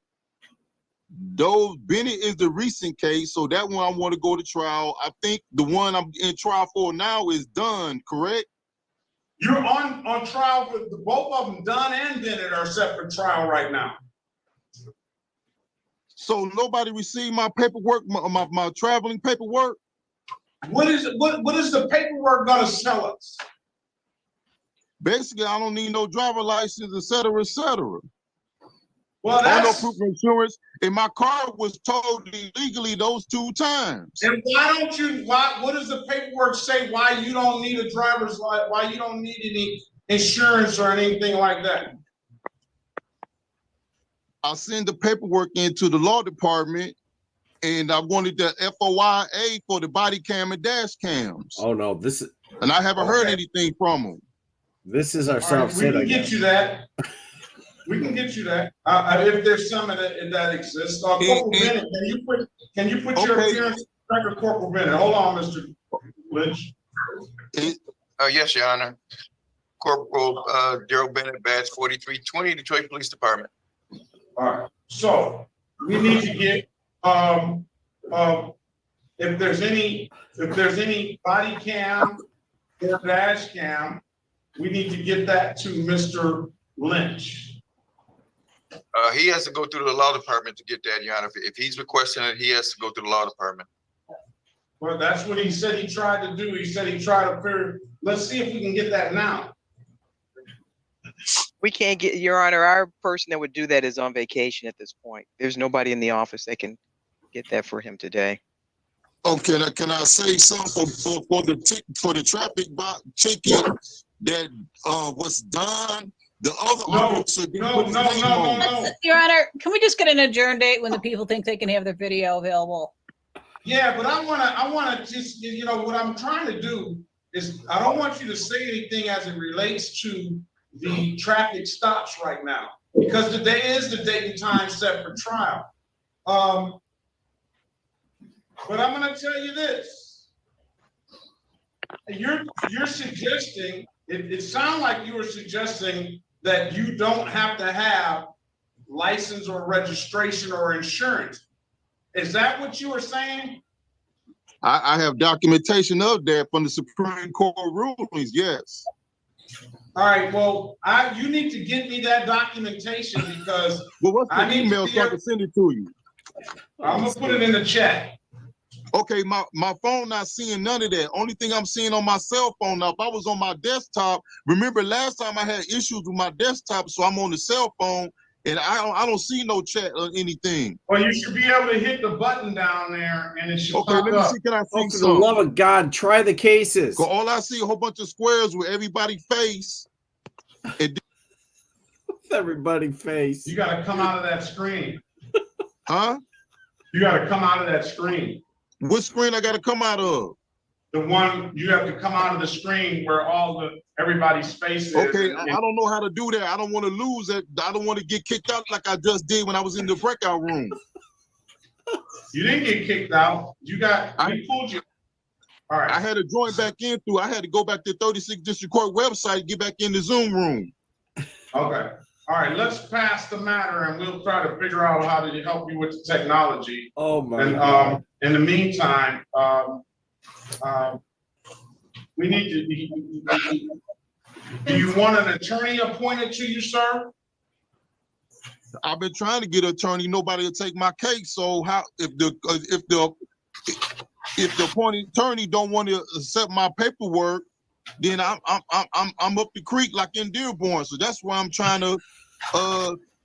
M: Bennett is the recent case, so that one I want to go to trial. I think the one I'm in trial for now is Dunn, correct?
K: You're on trial for both of them. Dunn and Bennett are set for trial right now.
M: So nobody received my paperwork, my traveling paperwork?
K: What is the paperwork gonna tell us?
M: Basically, I don't need no driver license, et cetera, et cetera.
K: Well,
M: that's no proof of insurance, and my car was towed illegally those 2 times.
K: And what does the paperwork say why you don't need a driver's license, why you don't need any insurance or anything like that?
M: I send the paperwork into the law department, and I wanted the FOIA for the body cam and dash cams.
G: Oh no,
M: and I haven't heard anything from them.
G: This is our
K: SovCit. We can get you that. We can get you that if there's some of that exists. Corporal Bennett, can you put your appearance record, Corporal Bennett? Hold on, Mr. Lynch.
S: Yes, Your Honor. Corporal Daryl Bennett, badge 4320, Detroit Police Department.
K: All right. So we need to get if there's any body cam or dash cam, we need to get that to Mr. Lynch.
S: He has to go through the law department to get that, Your Honor. If he's requesting it, he has to go through the law department.
K: Well, that's what he said he tried to do. He said he tried to figure. Let's see if we can get that now.
P: We can't get, Your Honor, our person that would do that is on vacation at this point. There's nobody in the office that can get that for him today.
M: Okay, now can I say something for the traffic ticket that was done? The other officer didn't put his name on it.
R: Your Honor, can we just get an adjourn date when the people think they can have their video available?
K: Yeah, but I wanna just, you know, what I'm trying to do is, I don't want you to say anything as it relates to the traffic stops right now, because today is the date and time set for trial. But I'm gonna tell you this. You're suggesting, it sounds like you were suggesting that you don't have to have license or registration or insurance. Is that what you were saying?
M: I have documentation of that from the Supreme Court rulings, yes.
K: All right, well, you need to get me that documentation because
M: Well, what's the
K: I need
M: email
K: to
M: so I can send it to you?
K: I'm gonna put it in the chat.
M: Okay, my phone not seeing none of that. Only thing I'm seeing on my cell phone now, if I was on my desktop, remember last time I had issues with my desktop, so I'm on the cell phone and I don't see no chat or anything.
K: Well, you should be able to hit the button down there and it should
M: Okay,
K: pop
M: let me
K: up.
M: see, can I see
G: Oh, for the
M: something?
G: love of God, try the cases.
M: 'Cause all I see a whole bunch of squares with everybody face.
G: Everybody face.
K: You gotta come out of that screen.
M: Huh?
K: You gotta come out of that screen.
M: What screen I gotta come out of?
K: The one, you have to come out of the screen where everybody's face is.
M: Okay, I don't know how to do that. I don't want to lose it. I don't want to get kicked out like I just did when I was in the breakout room.
K: You didn't get kicked out. We pulled you. All right.
M: I had to join back in through. I had to go back to 36th District Court website, get back in the Zoom room.
K: Okay. All right, let's pass the matter and we'll try to figure out how to help you with the technology.
G: Oh my
K: God. In the meantime, we need to, do you want an attorney appointed to you, sir?
M: I've been trying to get an attorney. Nobody will take my case. So how if the appointed attorney don't want to accept my paperwork, then I'm up the creek like in Dearborn. So that's why I'm trying to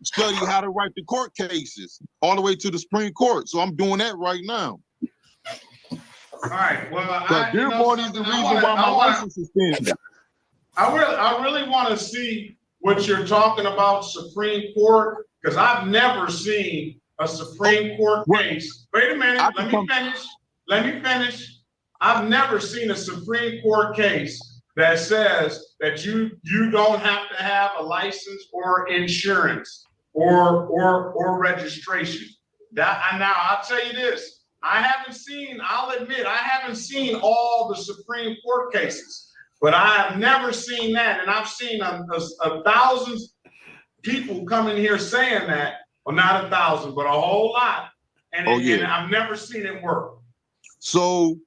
M: study how to write the court cases all the way to the Supreme Court. So I'm doing that right now.
K: All right, well,
M: Dearborn is the reason why my license is suspended.
K: I really want to see what you're talking about, Supreme Court, because I've never seen a Supreme Court case. Wait a minute, let me finish. I've never seen a Supreme Court case that says that you don't have to have a license or insurance or registration. Now I'll tell you this. I'll admit, I haven't seen all the Supreme Court cases, but I have never seen that. And I've seen a thousand people come in here saying that, well, not 1,000, but a whole lot. And I've never seen it work.
M: So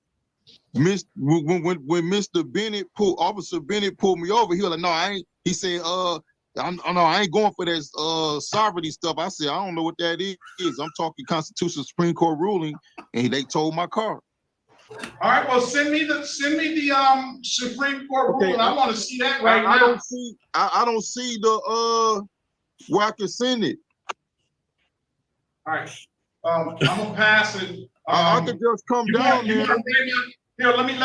M: when Mr. Bennett Officer Bennett pulled me over, he was like, no, I ain't. He said, I ain't going for that sovereignty stuff. I said, I don't know what that is. I'm talking Constitutional Supreme Court ruling, and they told my car.
K: All right, well, send me the Supreme Court ruling. I want to see that right now.
M: I don't see the where I can send it.
K: All right, I'm gonna pass it.
M: I could just come down there.
K: Here, let me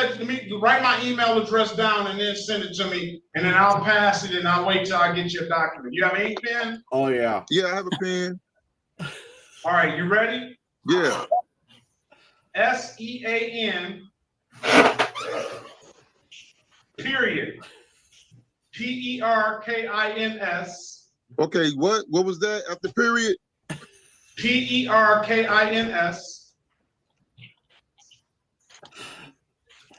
K: write my email address down and then send it to me, and then I'll pass it and I'll wait till I get your document. You have an ink pen?
G: Oh yeah.
M: Yeah, I have a pen.
K: All right, you ready?
M: Yeah.
K: SEAN period PERKINS.
M: Okay, what was that after period?
K: PERKINS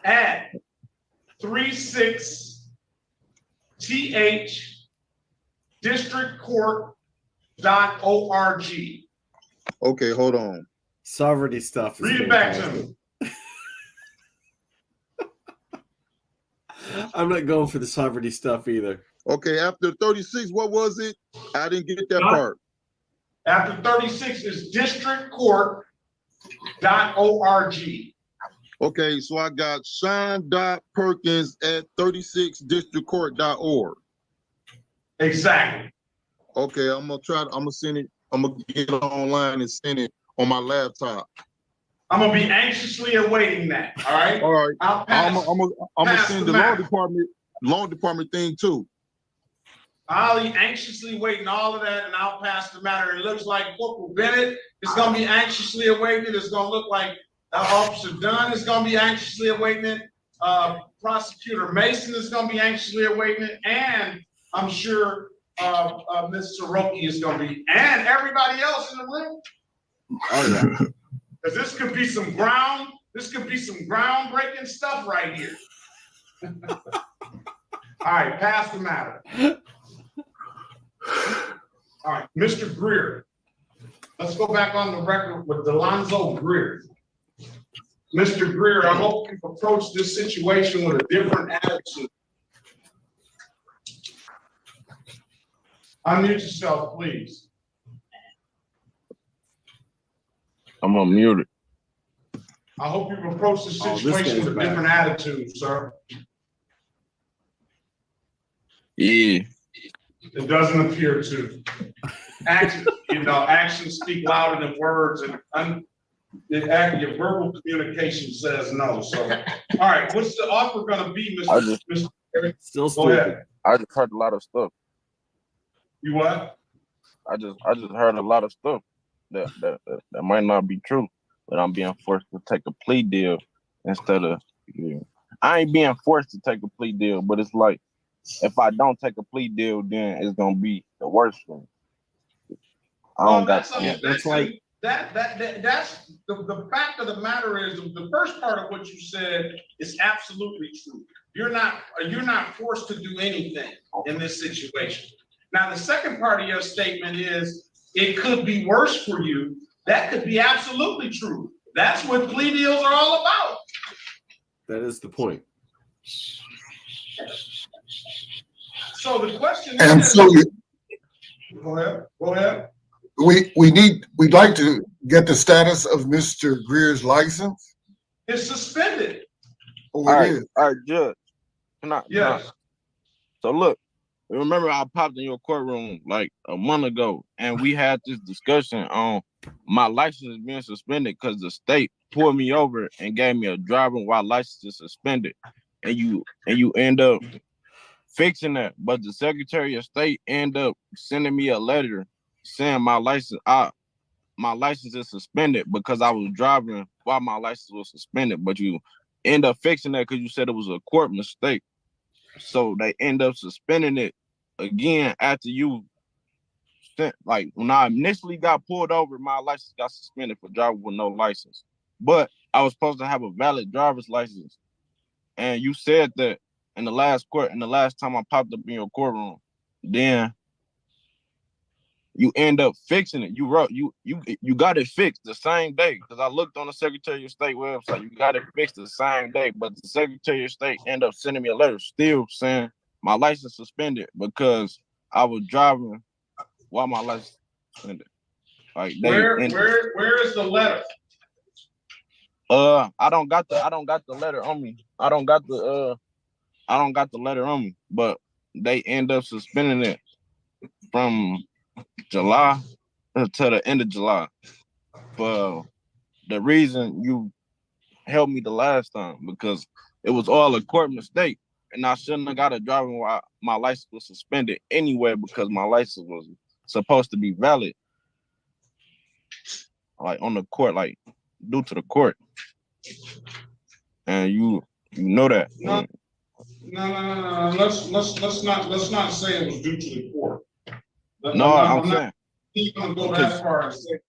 K: at 36th districtcourt.org.
M: Okay, hold on.
G: Sovereignty stuff.
K: Read it back to me.
G: I'm not going for the sovereignty stuff either.
M: Okay, after 36, what was it? I didn't get that part.
K: After 36 is districtcourt.org.
M: Okay, so I got Sean.Perkins at 36districtcourt.org.
K: Exactly.
M: Okay, I'm gonna send it. I'm gonna get it online and send it on my laptop.
K: I'm gonna be anxiously awaiting that, all right?
M: All right.
K: I'll
M: I'm
K: pass,
M: gonna
K: pass
M: send
K: the
M: the
K: matter.
M: law department thing too.
K: I'll be anxiously waiting all of that, and I'll pass the matter. It looks like Corporal Bennett is gonna be anxiously awaiting it. It's gonna look like Officer Dunn is gonna be anxiously awaiting it. Prosecutor Mason is gonna be anxiously awaiting it, and I'm sure Ms. Soroki is gonna be, and everybody else in the room.
G: Oh yeah.
K: Because this could be some groundbreaking stuff right here. All right, pass the matter. All right, Mr. Greer. Let's go back on the record with Delonzo Greer. Mr. Greer, I hope you've approached this situation with a different attitude. Unmute yourself, please.
L: I'm unmuted.
K: I hope you've approached the
G: Oh, this
K: situation
G: guy's
K: with a
G: back.
K: different attitude, sir.
L: Yeah.
K: It doesn't appear to. Actions speak louder than words, and your verbal communication says no. So, all right, what's the offer gonna be, Mr.
G: Still
K: Go
G: stupid.
K: ahead.
L: I just heard a lot of stuff.
K: You what?
L: I just heard a lot of stuff that might not be true, but I'm being forced to take a plea deal instead of. Yeah. I ain't being forced to take a plea deal, but it's like if I don't take a plea deal, then it's gonna be the worst for me. I don't got.
G: That's like
K: That's the fact of the matter is the first part of what you said is absolutely true. You're not forced to do anything in this situation. Now, the second part of your statement is it could be worse for you. That could be absolutely true. That's what plea deals are all about.
G: that is the point.
K: So the question
T: And
K: is,
T: so
K: go ahead.
T: we'd like to get the status of Mr. Greer's license.
K: It's suspended.
T: Oh,
L: All
T: it is.
L: right, Judge.
K: Yes.
L: So look, remember I popped in your courtroom like a month ago, and we had this discussion on my license being suspended because the state pulled me over and gave me a driving while license is suspended, and you end up fixing that, but the Secretary of State end up sending me a letter saying my license is suspended because I was driving while my license was suspended, but you end up fixing that because you said it was a court mistake. So they end up suspending it again after you sent, like when I initially got pulled over, my license got suspended for driving with no license. But I was supposed to have a valid driver's license. And you said that in the last time I popped up in your courtroom, then you end up fixing it. You got it fixed the same day because I looked on the Secretary of State website. You got it fixed the same day, but the Secretary of State ended up sending me a letter still saying my license suspended because I was driving while my license suspended. Like
K: Where is the letter?
L: I don't got the letter on me. I don't got the letter on me, but they end up suspending it from July to the end of July. For the reason you helped me the last time, because it was all a court mistake, and I shouldn't have got a driving while my license was suspended anyway because my license was supposed to be valid, like on the court, like due to the court, and you know that.
K: No. Let's not say it was due to the court.
L: I'm saying.
K: He's gonna go that far and say.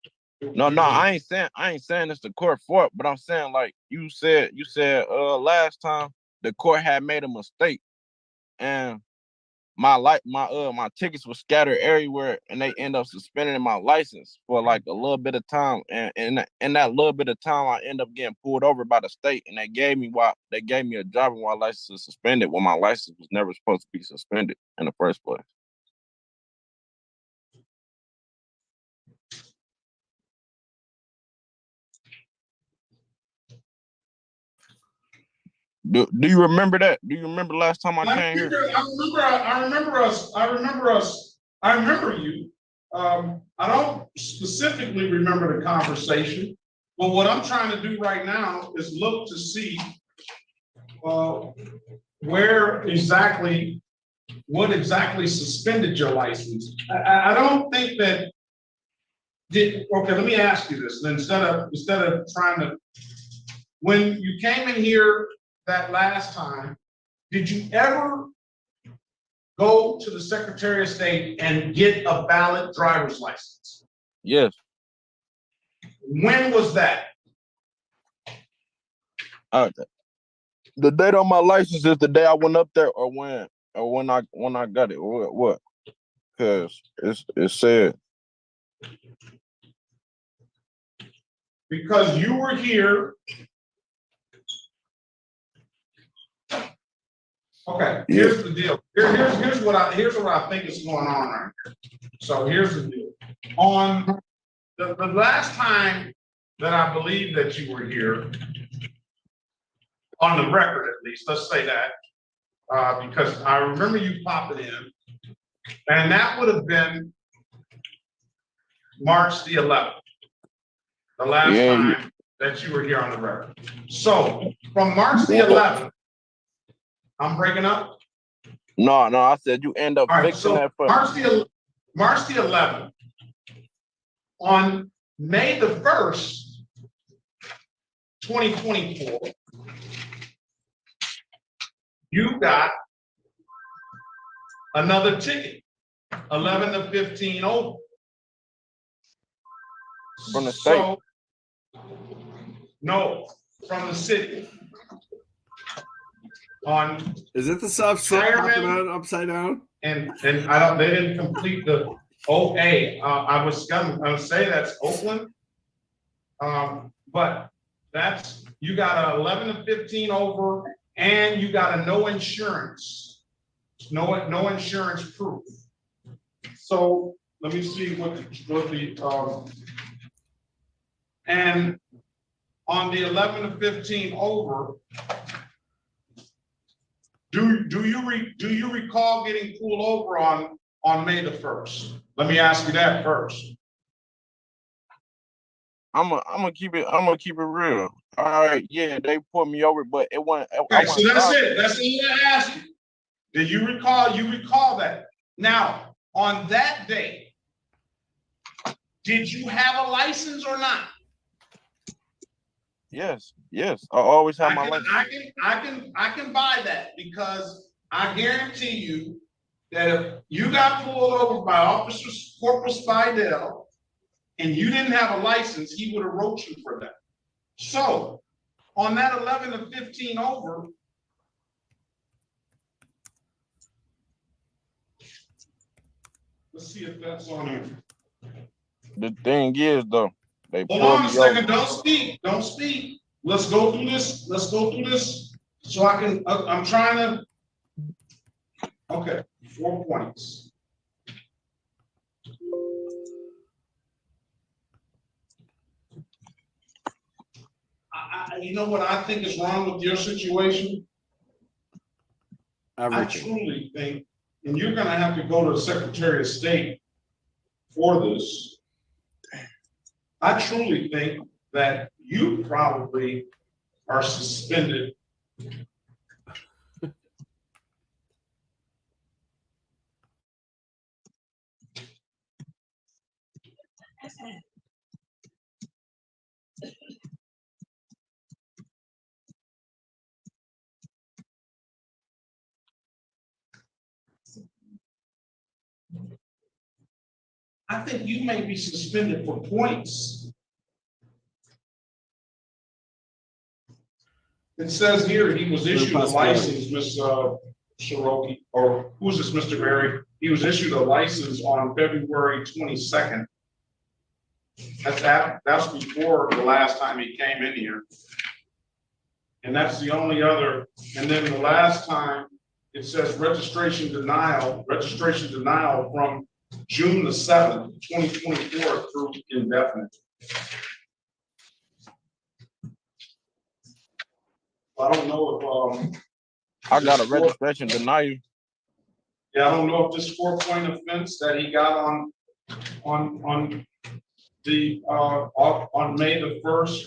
L: No, I ain't saying it's the court fault, but I'm saying like you said last time the court had made a mistake, and my tickets were scattered everywhere, and they end up suspending my license for like a little bit of time, and in that little bit of time I end up getting pulled over by the state, and they gave me a driving while license was suspended when my license was never supposed to be suspended in the first place. Do you remember that? Do you remember last time I came here?
K: I remember you. I don't specifically remember the conversation, Well, what I'm trying to do right now is look to see where exactly, what exactly suspended your license. I don't think that okay, let me ask you this. Instead of trying to, when you came in here that last time, did you ever go to the Secretary of State and get a valid driver's license?
L: Yes.
K: When was that?
L: The date on my license is the day I went up there, or when I got it, or what? Because it said.
K: Because you were here. Okay, here's the deal. Here's what I think is going on right here. So here's the deal. On the last time that I believe that you were here, on the record at least, let's say that, because I remember you popping in, and that would have been March the 11th, the last time that you were here on the record. So from March the 11th, I'm breaking up?
L: No, I said you end up fixing that for
K: March the 11th, on May the 1st, 2024, you got another ticket, 11 to 15 over.
L: From the state?
K: No, from the city. On
G: is it the SovCit popping out upside down?
K: And I don't. They didn't complete the OA. I was gonna say that's Oakland, but that's, you got a 11 to 15 over, and you got a no insurance, no insurance proof. So let me see what the and on the 11 to 15 over. Do you recall getting pulled over on May the 1st? Let me ask you that first.
L: I'm gonna keep it real. All right, yeah, they pulled me over, but it wasn't.
K: Okay, so that's it. That's all I asked you. Did you recall? You recall that? Now, on that day, did you have a license or not?
L: Yes. I always have my license.
K: I can buy that, because I guarantee you that if you got pulled over by Officer Corporal Spidell and you didn't have a license, he would have wrote you for that. So on that 11 to 15 over, let's see if that's on here.
L: The thing is, though, they
K: Hold
L: pulled
K: on a
L: me
K: second.
L: over.
K: Don't speak. Let's go through this. So I can, I'm trying to, okay, 4 points. You know what I think is wrong with your situation? I truly think, and you're gonna have to go to the Secretary of State for this. I truly think that you probably are suspended. I think you may be suspended for points. It says here he was issued a license, Ms. Shiroki, or who's this, Mr. Berry? He was issued a license on February 22nd. That's before the last time he came in here. And that's the only other. And then the last time it says registration denial from June the 7th, 2024 through indefinite. I don't know if
L: I got a registration denial.
K: Yeah, I don't know if this 4-point offense that he got on on May the 1st,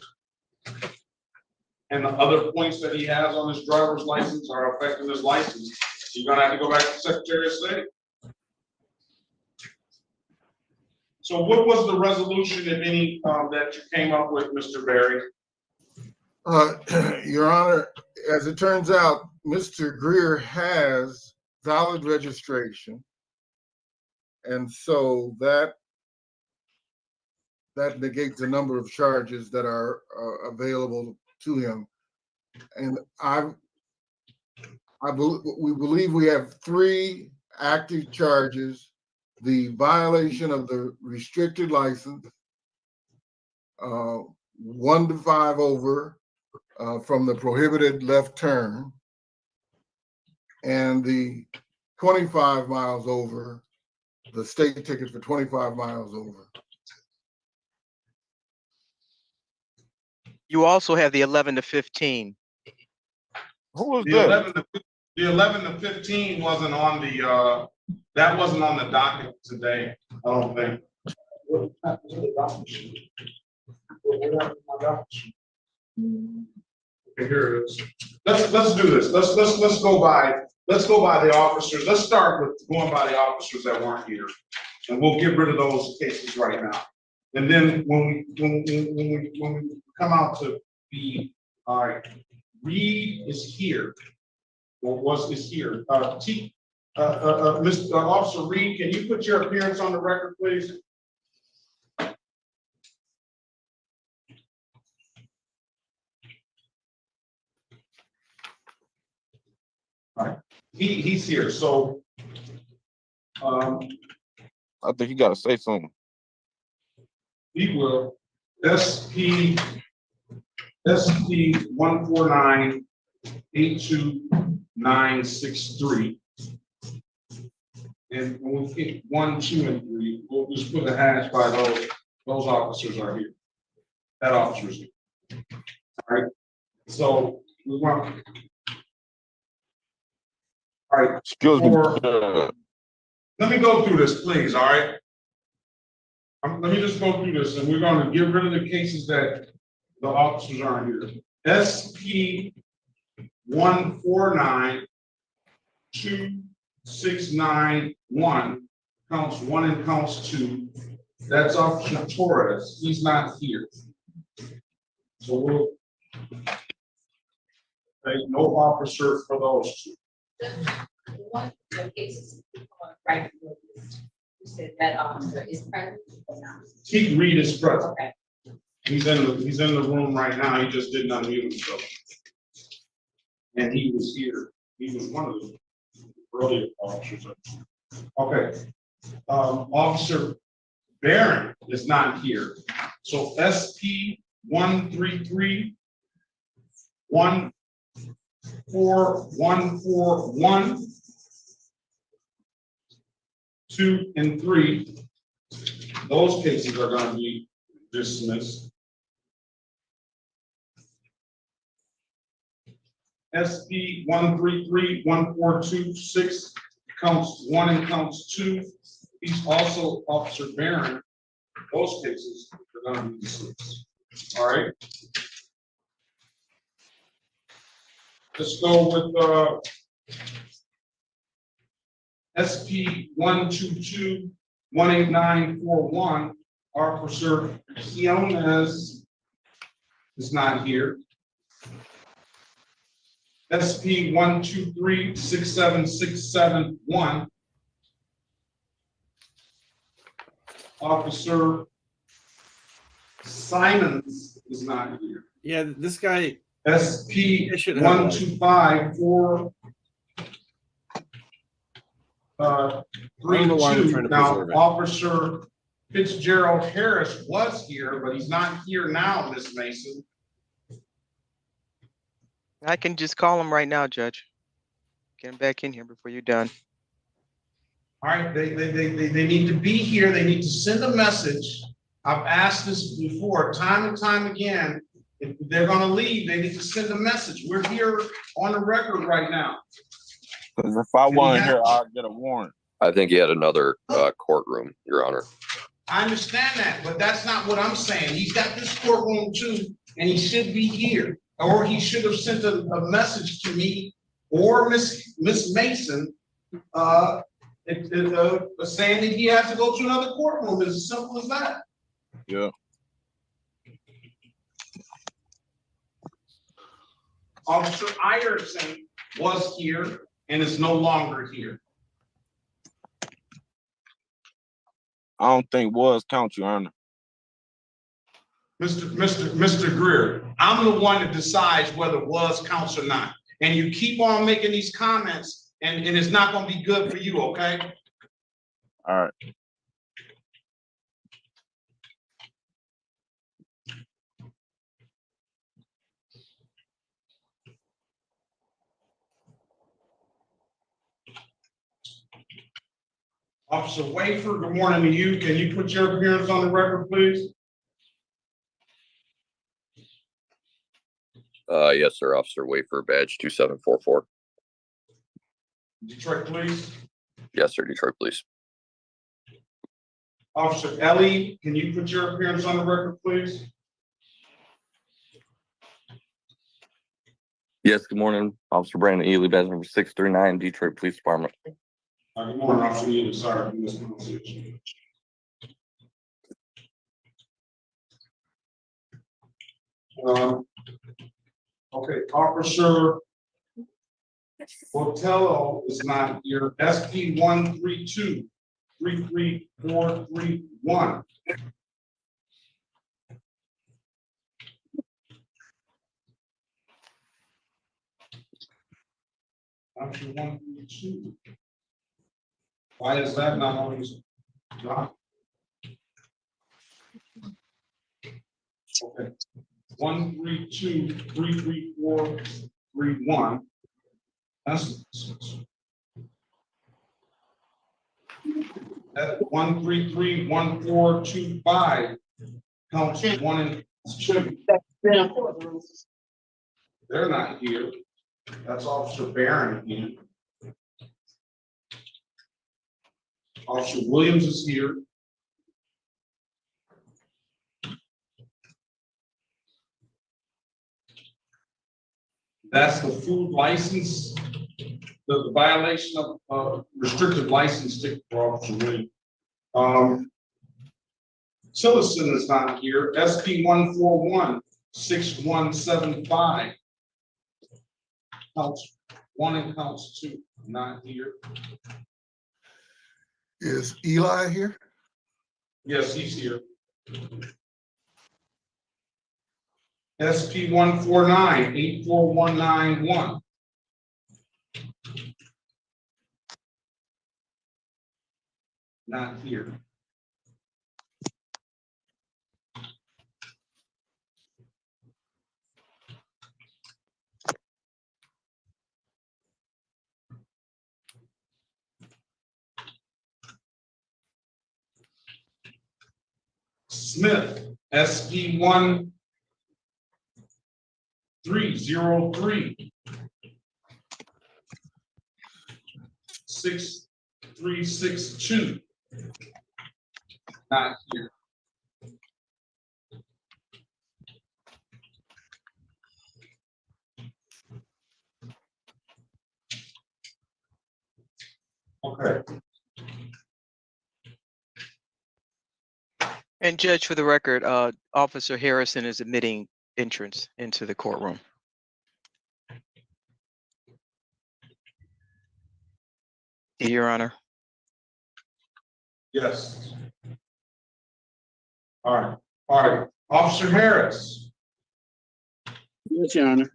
K: and the other points that he has on his driver's license are affecting his license, you're gonna have to go back to the Secretary of State. So what was the resolution, if any, that you came up with, Mr. Berry?
T: Your Honor, as it turns out, Mr. Greer has valid registration. And so that negates a number of charges that are available to him. And we believe we have 3 active charges: the violation of the restricted license, 1 to 5 over from the prohibited left turn, and the 25 miles over, the state ticket for 25 miles over.
P: You also have the 11 to 15.
L: Who was
K: The 11 to 15 wasn't on the, that wasn't on the docket today, I don't think. Okay, here it is. Let's do this. Let's go by the officers. Let's start with going by the officers that weren't here, and we'll get rid of those cases right now. And then when we come out to be, all right, Reed is here. Or is here. Mr. Officer Reed, can you put your appearance on the record, please? All right, he's here, so
L: I think you gotta say something.
K: he will. SP 149-82963. And when we hit 1, 2, and 3, we'll just put a hash by those. Those officers are here. That officer's here. All right. So we want. All right.
L: Excuse me.
K: Let me go through this, please. All right. Let me just go through this, and we're going to get rid of the cases that the officers aren't here. SP 149-2691, counts 1 and counts 2. That's Officer Torres. He's not here. So we'll take no officer for those 2.
U: One of the cases, right, you said that officer is present or not?
K: Teague Reed is present.
U: Okay.
K: He's in the room right now. He just didn't unmute himself. And he was here. He was one of the earlier officers. Okay. Officer Barron is not here. So SP 133-14141, 2 and 3. Those cases are going to be dismissed. SP 133-1426, counts 1 and counts 2. He's also Officer Barron. Those cases are going to be dismissed. All right. Let's go with SP 122-18941. Officer Hernandez is not here. SP 123-67671. Officer Simons is not here.
G: Yeah, this guy.
K: SP 125-432. Now, Officer Fitzgerald Harris was here, but he's not here now, Ms. Mason.
P: I can just call him right now, Judge. Get him back in here before you're done.
K: All right, they need to be here. They need to send a message. I've asked this before, time and time again. If they're going to leave, they need to send a message. We're here on the record right now.
L: Because if I wasn't here, I'd get a warrant.
V: I think he had another courtroom, Your Honor.
K: I understand that, but that's not what I'm saying. He's got this courtroom too, and he should be here. Or he should have sent a message to me or Miss Mason, saying that he has to go to another courtroom. It's as simple as that.
L: Yeah.
K: Officer Ireton was here and is no longer here.
L: I don't think was count, Your Honor.
K: Mr. Greer, I'm the one that decides whether it was counts or not. And you keep on making these comments and it's not gonna be good for you, okay?
L: All right.
K: Officer Wafer, good morning to you. Can you put your appearance on the record, please?
F: Yes, sir. Officer Wafer, badge 2744.
K: Detroit Police.
F: Yes, sir. Detroit Police.
K: Officer Ellie, can you put your appearance on the record, please?
F: Yes, good morning. Officer Brandon Ely, badge number 639, Detroit Police Department.
K: Good morning, Officer Ely. Sorry for mispronunciation. Okay, Officer Botello is not here. SP 132-33431. Officer 132. Why is that not on his doc? Okay. 132-33431. That's that 133-1425 counts 1 and 2. They're not here. That's Officer Barron again. Officer Williams is here. That's the food license, the violation of restrictive license ticket for Officer Williams. Tillerson is not here. SP 141-6175. Counts 1 and counts 2, not here.
T: Is Eli here?
K: Yes, he's here. SP 149-84191. Not here. Smith, SP 1303 6362. Not here. Okay.
P: And Judge, for the record, Officer Harrison is admitting entrance into the courtroom. Your Honor.
K: Yes. All right. Officer Harris.
V: Yes, Your Honor.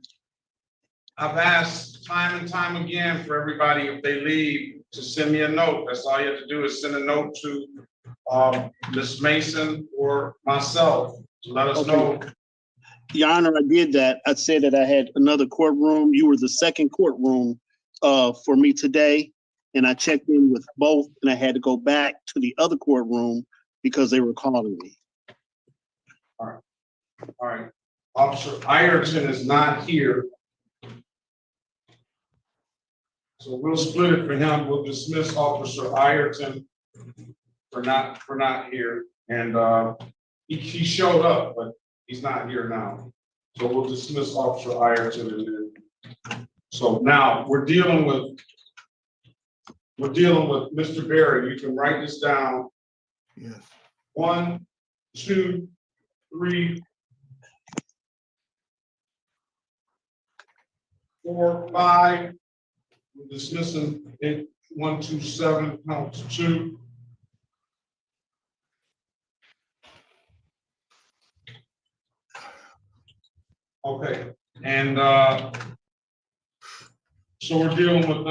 K: I've asked time and time again for everybody, if they leave, to send me a note. That's all you have to do is send a note to Ms. Mason or myself to let us know.
V: Your Honor, I did that. I said that I had another courtroom. You were the second courtroom for me today. And I checked in with both and I had to go back to the other courtroom because they were calling me.
K: All right. Officer Ireton is not here. So we'll split it for him. We'll dismiss Officer Ireton for not here. And he showed up, but he's not here now. So we'll dismiss Officer Ireton. So now we're dealing with Mr. Berry. You can write this down.
T: Yes.
K: 1, 2, 3, 4, 5. We're dismissing it. 1, 2, 7 counts 2. Okay, and so we're dealing with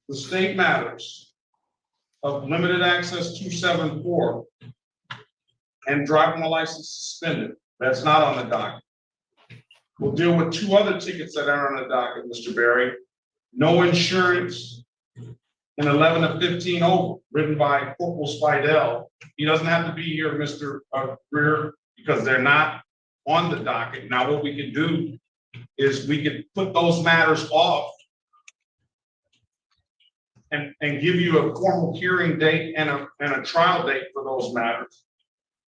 K: the state matters of limited access 274 and driving a license suspended. That's not on the docket. We'll deal with 2 other tickets that are on the docket, Mr. Berry. No insurance and 11 of 15 over, written by Corporal Spidell. He doesn't have to be here, Mr. Greer, because they're not on the docket. Now, what we can do is we could put those matters off and give you a formal hearing date and a trial date for those matters.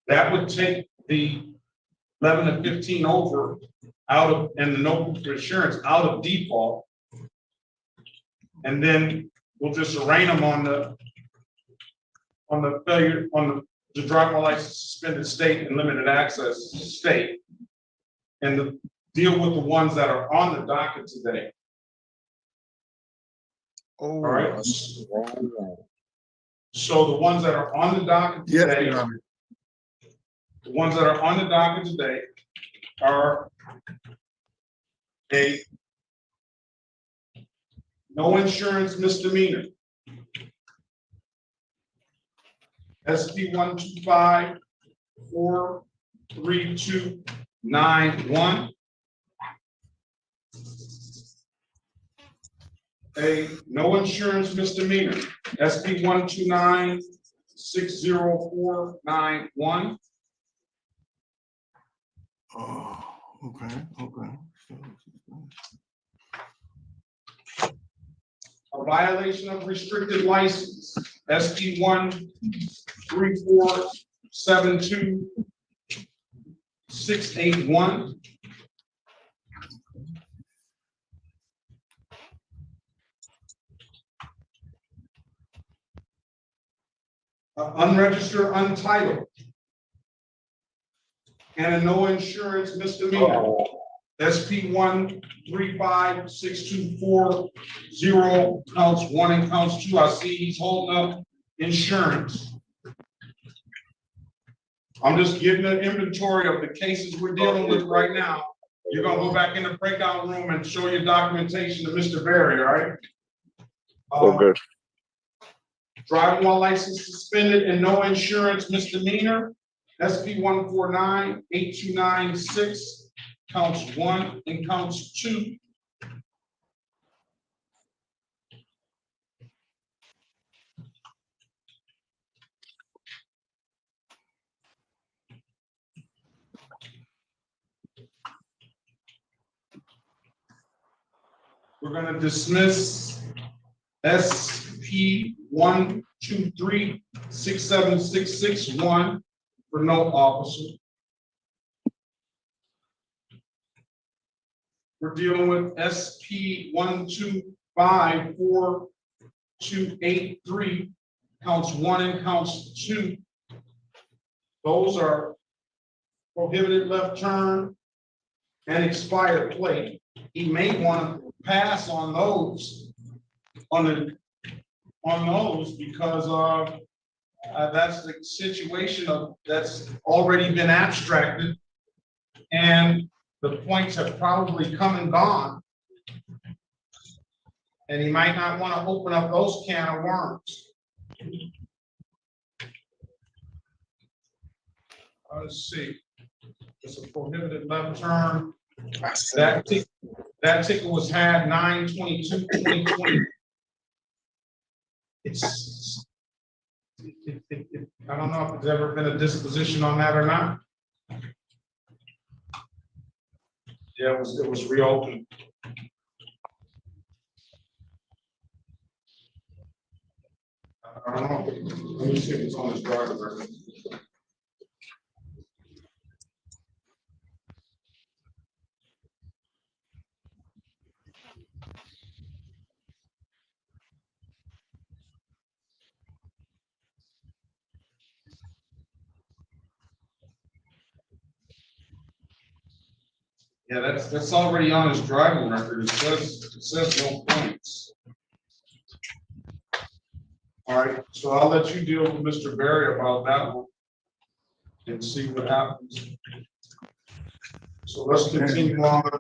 K: That would take the 11 of 15 over out of, and the no insurance out of default. And then we'll just arraign them on the failure, on the driver license suspended state and limited access state. And deal with the ones that are on the docket today. All right. So the ones that are on the docket today, the ones that are on the docket today are a no insurance misdemeanor, SP 125-43291. A no insurance misdemeanor, SP 129-60491.
T: Oh, okay.
K: A violation of restricted license, SP 13472-681. Unregistered, untitled, and a no insurance misdemeanor, SP 1356240, counts 1 and counts 2. I see he's holding up insurance. I'm just giving an inventory of the cases we're dealing with right now. You're gonna go back in the breakout room and show your documentation to Mr. Berry, all right?
L: Okay.
K: Driving while license suspended and no insurance misdemeanor, SP 1498296, counts 1 and counts 2. We're gonna dismiss SP 123-67661 for no officer. We're dealing with SP 1254283, counts 1 and counts 2. Those are prohibited left turn and expired plate. He may want to pass on those, because that's the situation of that's already been abstracted, and the points have probably come and gone, and he might not want to open up those can of worms. Let's see. It's a prohibited left turn. That ticket was had 9/22/2020. I don't know if there's ever been a disposition on that or not. Yeah, it was reopened. I don't know. me see if it's on his driver record. Yeah, that's already on his driving record. It says no points. All right, so I'll let you deal with Mr. Berry about that one and see what happens. So let's continue on.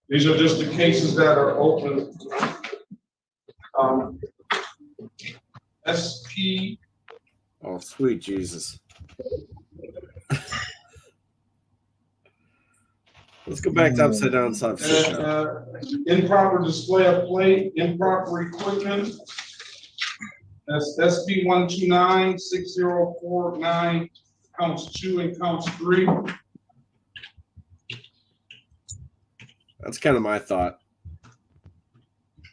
K: These are just the cases that are open. SP.
G: Oh, sweet Jesus. Let's go back to upside down SovCit.
K: Improper display of plate, improper equipment. That's SB 129-6049, counts 2 and counts 3.
G: That's kind of my thought.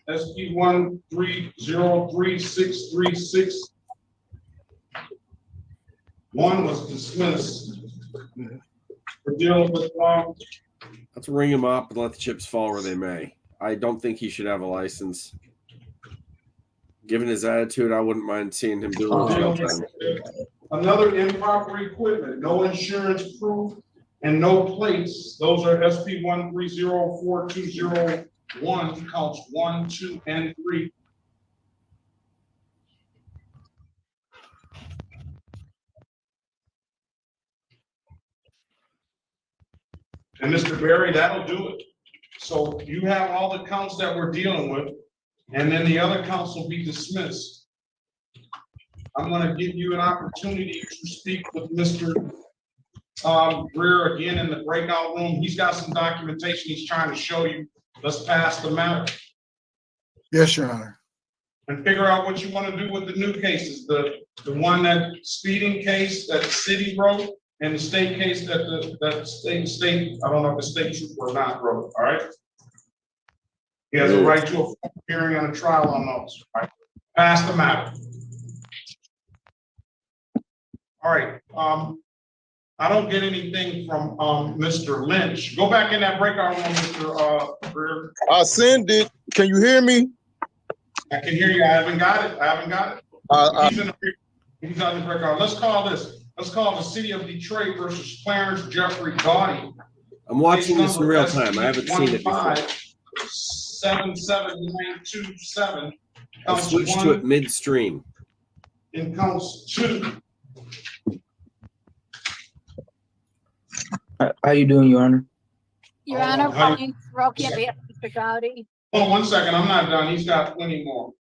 K: SB 1303636. One was dismissed. We're dealing with
G: Let's ring him up and let the chips fall where they may. I don't think he should have a license. Given his attitude, I wouldn't mind seeing him do it.
K: Another improper equipment, no insurance proof and no plates. Those are SP 1304201, counts 1, 2, and 3. And Mr. Berry, that'll do it. So you have all the counts that we're dealing with, and then the other counts will be dismissed. I'm gonna give you an opportunity to speak with Mr. Greer again in the breakout room. He's got some documentation he's trying to show you. Let's pass the matter.
T: Yes, Your Honor.
K: And figure out what you want to do with the new cases. The one that speeding case that the city wrote, and the state case that the state, I don't know if the state trooper or not wrote, all right? He has a right to a hearing on a trial on those, all right? Pass the matter. All right, I don't get anything from Mr. Lynch. Go back in that breakout room, Mr. Greer.
M: I send it. Can you hear me?
K: I can hear you. I haven't got it. He's on the breakout. Let's call this. Let's call the city of Detroit versus Clarence Jeffrey Gaudy.
G: I'm watching this in real time. I haven't seen it before.
K: 77927.
G: I switched to it midstream.
K: In counts 2.
J: How you doing, Your Honor?
R: Your Honor, Pauline Soroki on behalf of Mr. Gowdy.
K: Hold on 1 second. I'm not done. He's got plenty more.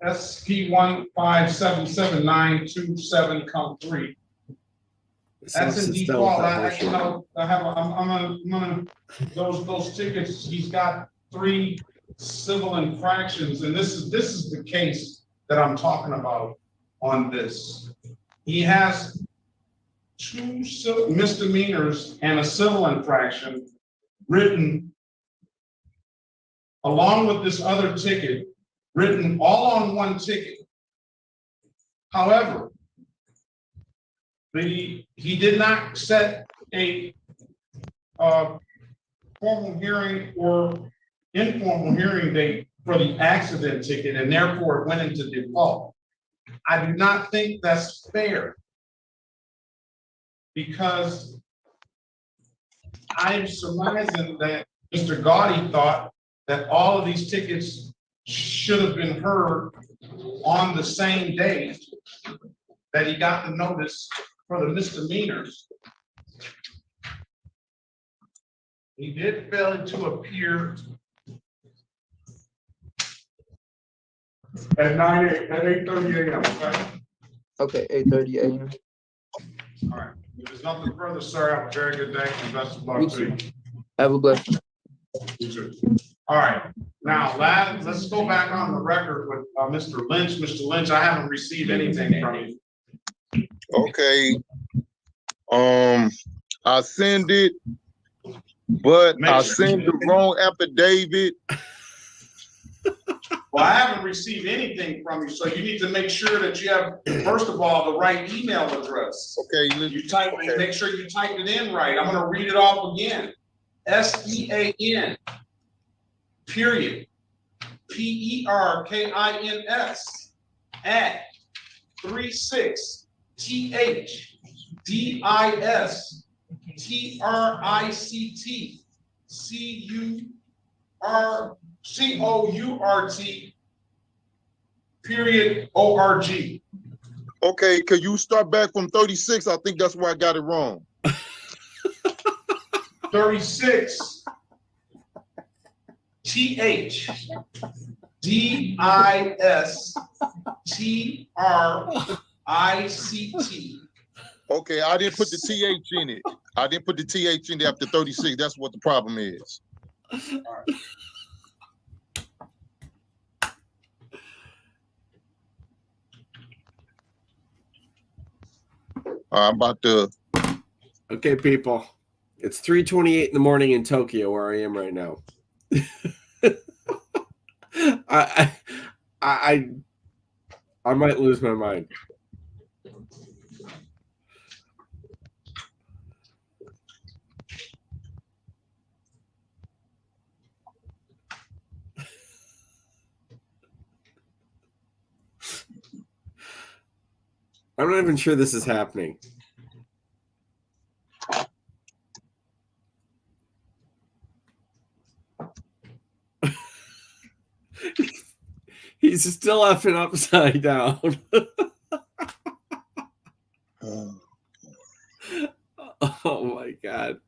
K: SP 1577927 count 3. That's in default. I'm gonna those tickets. He's got 3 civil infractions, and this is the case that I'm talking about on this. He has 2 misdemeanors and a civil infraction written along with this other ticket, written all on one ticket. However, he did not set a formal hearing or informal hearing date for the accident ticket, and therefore it went into default. I do not think that's fair, because I'm surmising that Mr. Gaudy thought that all of these tickets should have been heard on the same day that he got the notice for the misdemeanors. He did fail to appear At 8:30 a.m., okay?
I: Okay, 8:30 a.m.
K: All right. If there's nothing further, sir, have a very good day and best of
I: You
K: luck to you.
I: too. Have a blessed.
K: You too. All right. Now, let's go back on the record with Mr. Lynch. Mr. Lynch, I haven't received anything from you.
M: Okay. I send it, but I send the wrong affidavit.
K: Well, I haven't received anything from you, so you need to make sure that you have, first of all, the right email address.
M: Okay.
K: You type it, make sure you type it in right. I'm gonna read it off again. SEAN, period, PERKINS, at 36THDISTRICTCOURT, period, ORG.
M: Okay, could you start back from 36? I think that's where I got it wrong.
K: 36 THDISTRICT,
M: Okay, I didn't put the TH in it. I didn't put the TH in there after 36. That's what the problem is.
K: All right.
M: I'm about to.
G: Okay, people. It's 3:28 in the morning in Tokyo, where I am right now. I might lose my mind. I'm not even sure this is happening. He's still effing upside down. Oh my God.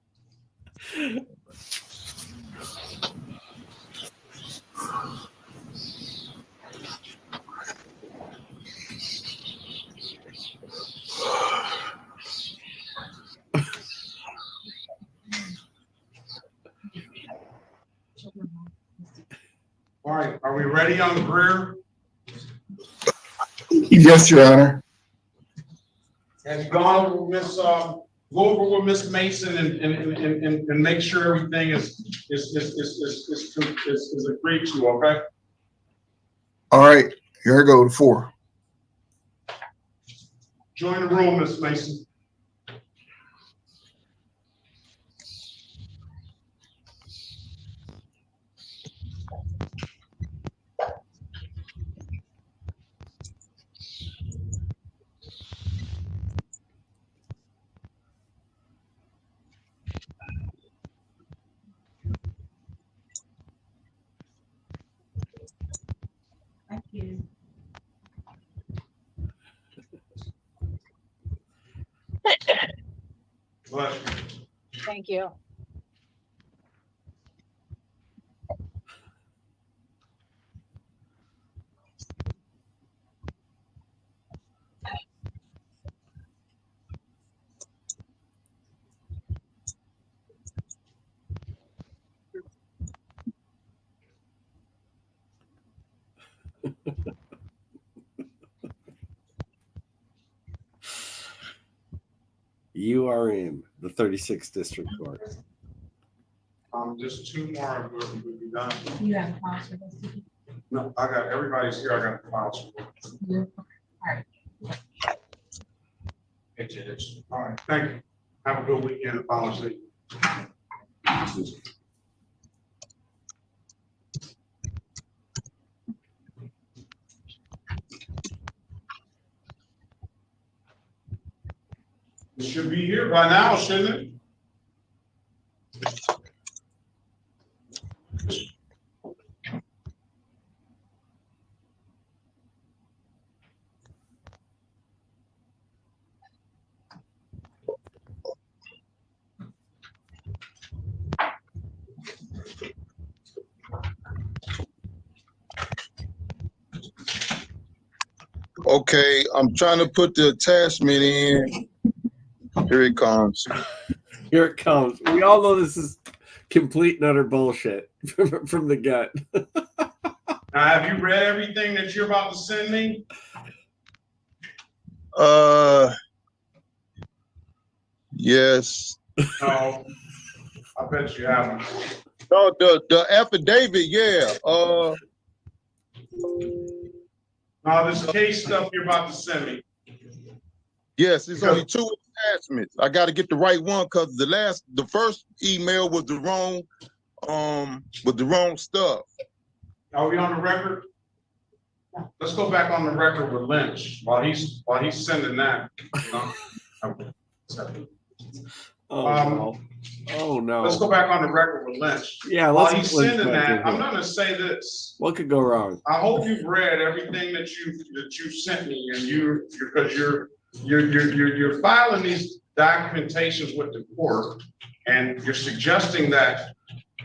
K: All right, are we ready on Greer?
T: Yes, Your Honor.
K: Have you gone over with go over with Miss Mason and make sure everything is agreed to, okay?
T: All right, here I go to 4.
K: Join the room, Miss Mason.
U: Thank you.
K: Bless you.
R: Thank you.
G: You are in the 36th District Court.
K: Just 2 more and we'll be done.
U: You have a policy.
K: No, I got, everybody's here, I got the files.
U: All right.
K: All right, thank you. Have a good weekend, policy. It should be here by now, shouldn't it?
M: Okay, I'm trying to put the attachment in. Here it comes.
G: Here it comes. We all know this is complete and utter bullshit from the gut.
K: Now, have you read everything that you're about to send me?
M: Yes.
K: No, I bet you haven't.
M: No, the affidavit, yeah.
K: No, this case stuff you're about to send me.
M: Yes, it's only 2 attachments. I got to get the right one because the first email was the wrong stuff.
K: Are we on the record? Let's go back on the record with Lynch while he's sending that.
G: Oh no.
K: Let's go back on the record with Lynch.
G: Yeah,
K: while
G: let's
K: he's
G: get Lynch
K: sending
G: back
K: that,
G: in
K: I'm
G: here.
K: gonna say this.
G: What could go wrong?
K: I hope you've read everything that you sent me, and because you're filing these documentations with the court, and you're suggesting that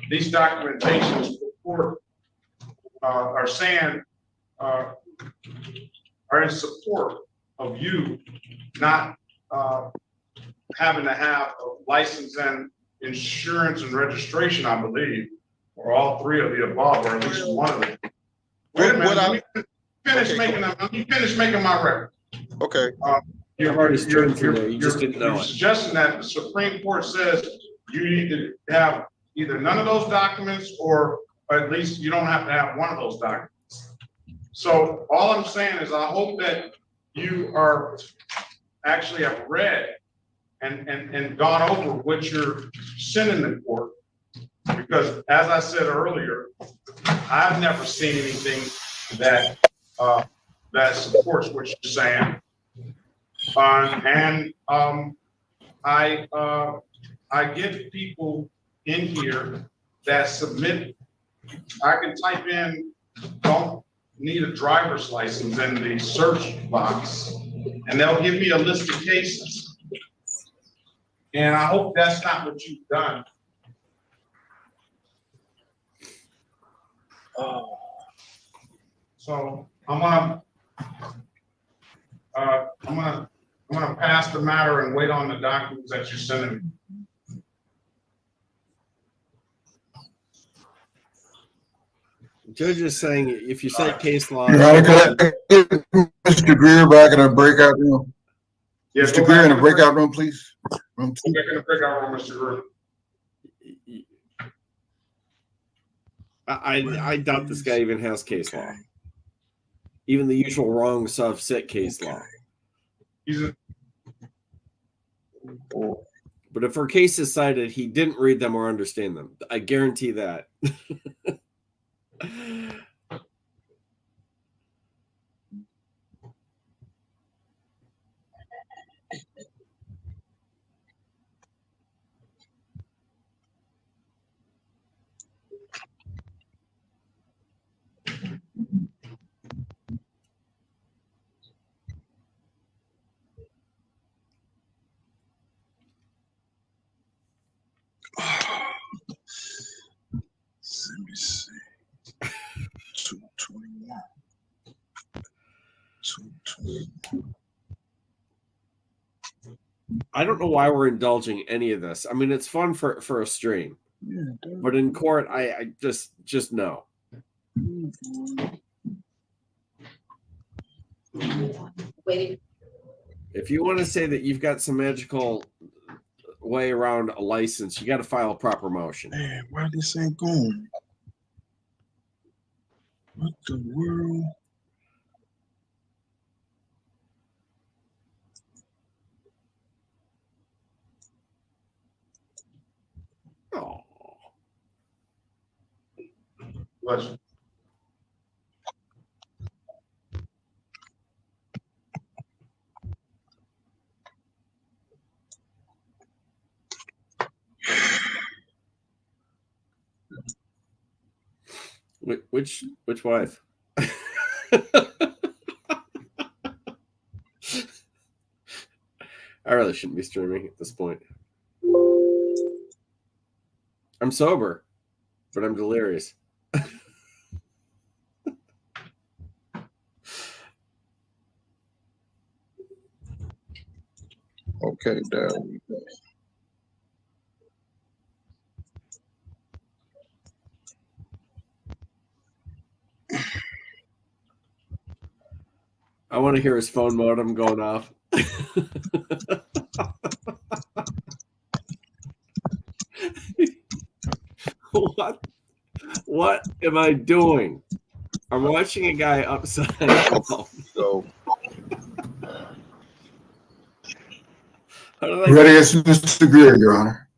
K: these documentations the court are saying are in support of you not having to have a license and insurance and registration, I believe, or all 3 of the above, or at least one of them. Wait a minute, let me finish making my record.
M: Okay.
G: I've already streamed through there. You just didn't know
K: You're
G: it.
K: suggesting that the Supreme Court says you need to have either none of those documents, or at least you don't have to have one of those documents. So all I'm saying is I hope that you are actually have read and gone over what you're sending the court. Because as I said earlier, I've never seen anything that that supports what you're saying. I get people in here that submit. I can type in "don't need a driver's license" in the search box, and they'll give me a list of cases. And I hope that's not what you've done. So I'm gonna pass the matter and wait on the documents that you're sending me.
G: Judge is saying if you say case law.
T: Your Honor, could I get Mr. Greer back in a breakout room?
K: Yeah,
T: Mr. Greer in a breakout room, please. Room 2.
K: Back in the breakout room, Mr. Greer.
G: I doubt this guy even has case law. Even the usual wrong SovCit case law. But if her case is cited, he didn't read them or understand them. I guarantee that.
M: Let me see. 221. 221.
G: I don't know why we're indulging any of this. I mean, it's fun for a stream, but in court, I just no. If you want to say that you've got some magical way around a license, you got to file a proper motion.
M: Man, why this ain't going? What the world?
G: Oh.
K: Bless you.
G: Which wife? I really shouldn't be streaming at this point. I'm sober, but I'm delirious.
M: Okay, there we go.
G: I want to hear his phone modem going off. What am I doing? I'm watching a guy upside down.
M: So,
T: Ready as Mr. Greer, Your Honor.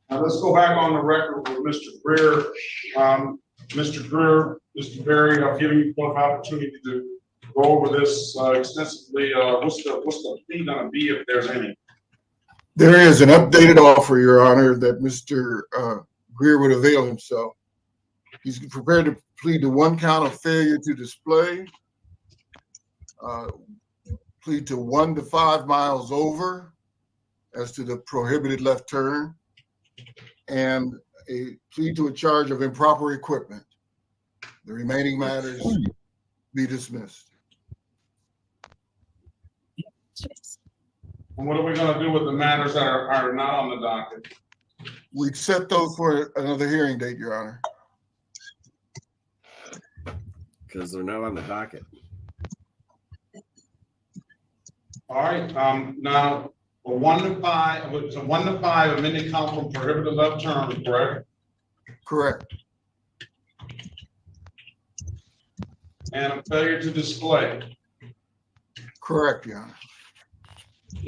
K: Now, let's go back on the record with Mr. Greer. Mr. Greer, Mr. Berry, I've given you both opportunity to go over this extensively. What's the plea gonna be if there's any?
T: There is an updated offer, Your Honor, that Mr. Greer would avail himself. He's prepared to plead to 1 count of failure to display, plead to 1 to 5 miles over as to the prohibited left turn, and a plea to a charge of improper equipment. The remaining matters be dismissed.
K: And what are we gonna do with the matters that are not on the docket?
T: We set those for another hearing date, Your Honor.
G: Because they're not on the docket.
K: All right, now, a 1 to 5, it's a 1 to 5 amended count from prohibited left turn, correct?
T: Correct.
K: And a failure to display.
T: Correct, Your Honor.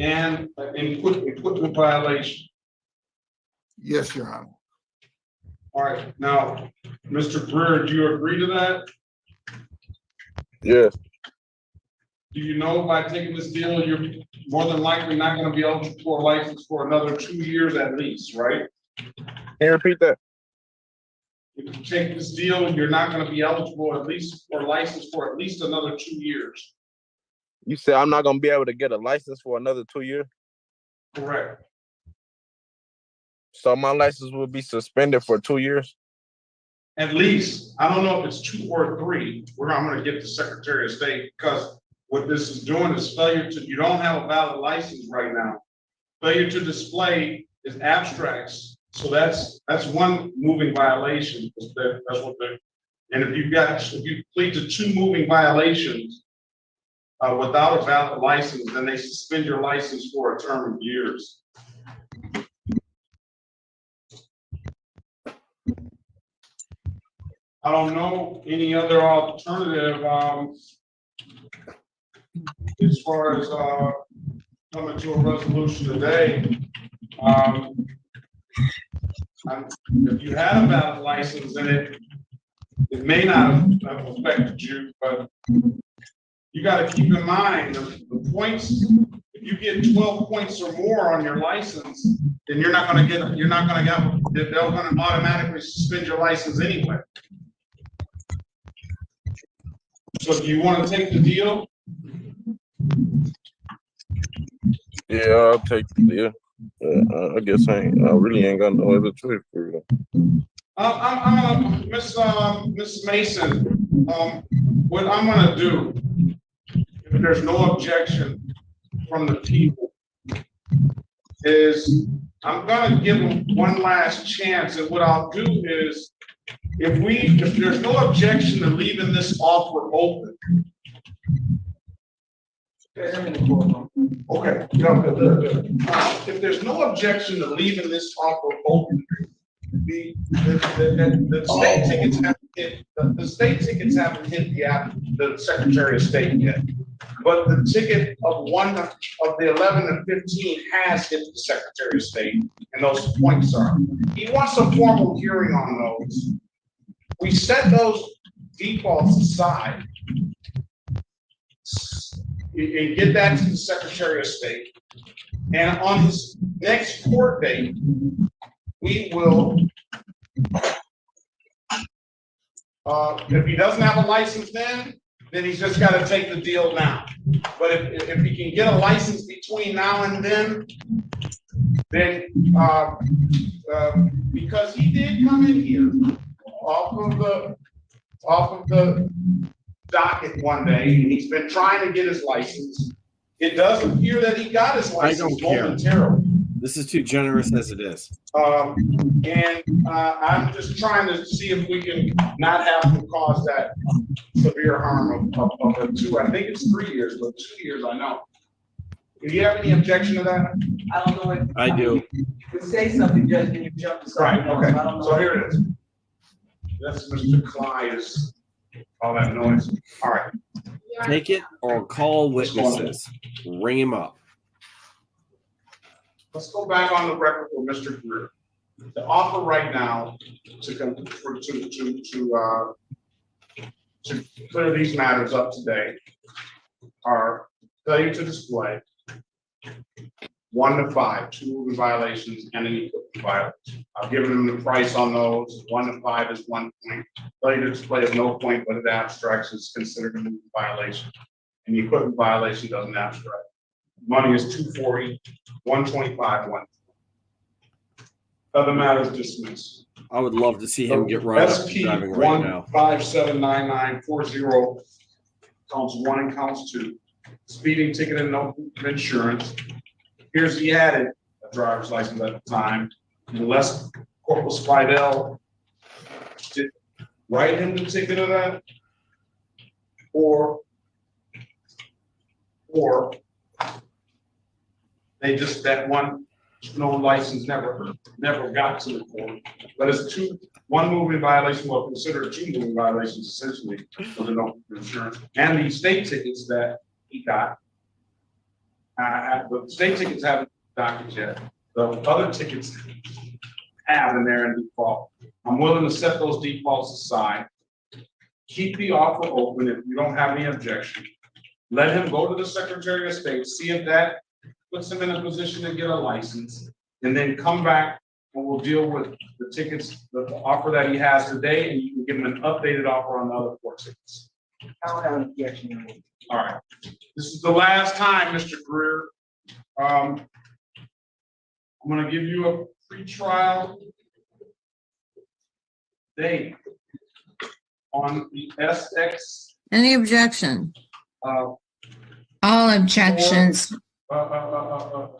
K: And an equipment violation.
T: Yes, Your Honor.
K: All right, now, Mr. Greer, do you agree to that?
L: Yes.
K: Do you know by taking this deal, you're more than likely not gonna be eligible for a license for another 2 years at least, right?
L: Can you repeat that?
K: If you take this deal, you're not gonna be eligible at least for a license for at least another 2 years.
L: You said I'm not gonna be able to get a license for another 2 years?
K: Correct.
L: So my license will be suspended for 2 years?
K: At least, I don't know if it's 2 or 3, where I'm gonna get the Secretary of State, because what this is doing is failure to, you don't have a valid license right now. Failure to display is abstracts, so that's one moving violation. That's what they, and if you plead to 2 moving violations without a valid license, then they suspend your license for a term of years. I don't know any other alternative as far as coming to a resolution today. If you had a valid license, then it may not have affected you, but you got to keep in mind the points. If you get 12 points or more on your license, then they're going to automatically suspend your license anyway. So do you want to take the deal?
L: Yeah, I'll take the deal. I guess I really ain't got no other choice for real.
K: Miss Mason, what I'm gonna do, if there's no objection from the people, is I'm gonna give them one last chance, and what I'll do is, if there's no objection to leaving this offer open. Okay, if there's no objection to leaving this offer open, the state tickets haven't hit the Secretary of State yet, but the ticket of the 11 and 15 has hit the Secretary of State, and those points are. He wants a formal hearing on those. We set those defaults aside and get that to the Secretary of State. And on his next court date, we will, if he doesn't have a license then he's just got to take the deal now. But if he can get a license between now and then because he did come in here off of the docket one day, and he's been trying to get his license It does appear that he got his
G: I don't
K: license
G: care.
K: momentarily.
G: This is too generous as it is.
K: And I'm just trying to see if we can not have to cause that severe harm of a two, I think it's 3 years, but 2 years, I know. Do you have any objection to that?
A: I don't know if.
G: I do.
A: You say something, Judge, then you jump to something.
K: Right, okay,
A: I don't know.
K: so here it is. That's Mr. Clyde's, all that noise. All right.
G: Take it or call witnesses. Ring him up.
K: Let's go back on the record for Mr. Greer. The offer right now to clear these matters up today are failure to display, 1 to 5, 2 moving violations, and an equipment violation. I've given them the price on those. 1 to 5 is 1 point. Failure to display is no point, but it abstracts is considered a moving violation. And the equipment violation doesn't abstract. Money is 240, 125, 1. Other matters dismissed.
G: I would love to see him get right up to
K: SP
G: driving right now.
K: 1579940, counts 1 and counts 2. Speeding ticket and no insurance. Here's the added a driver's license at the time. Unless Corporal Spidell did write him the ticket of that, or they just, that one, no license never got to the court. But it's 1 moving violation, well, considered 2 moving violations essentially for the no insurance. And the state tickets that he got, the state tickets haven't docked yet. The other tickets have in there in default. I'm willing to set those defaults aside. Keep the offer open if you don't have any objection. Let him go to the Secretary of State, see if that puts him in a position to get a license, and then come back and we'll deal with the tickets, the offer that he has today, and you can give him an updated offer on the other 4 tickets.
A: I don't have an objection.
K: All right. This is the last time, Mr. Greer. I'm going to give you a pre-trial date on the SX.
H: Any objection?
K: All
H: objections.
K: SX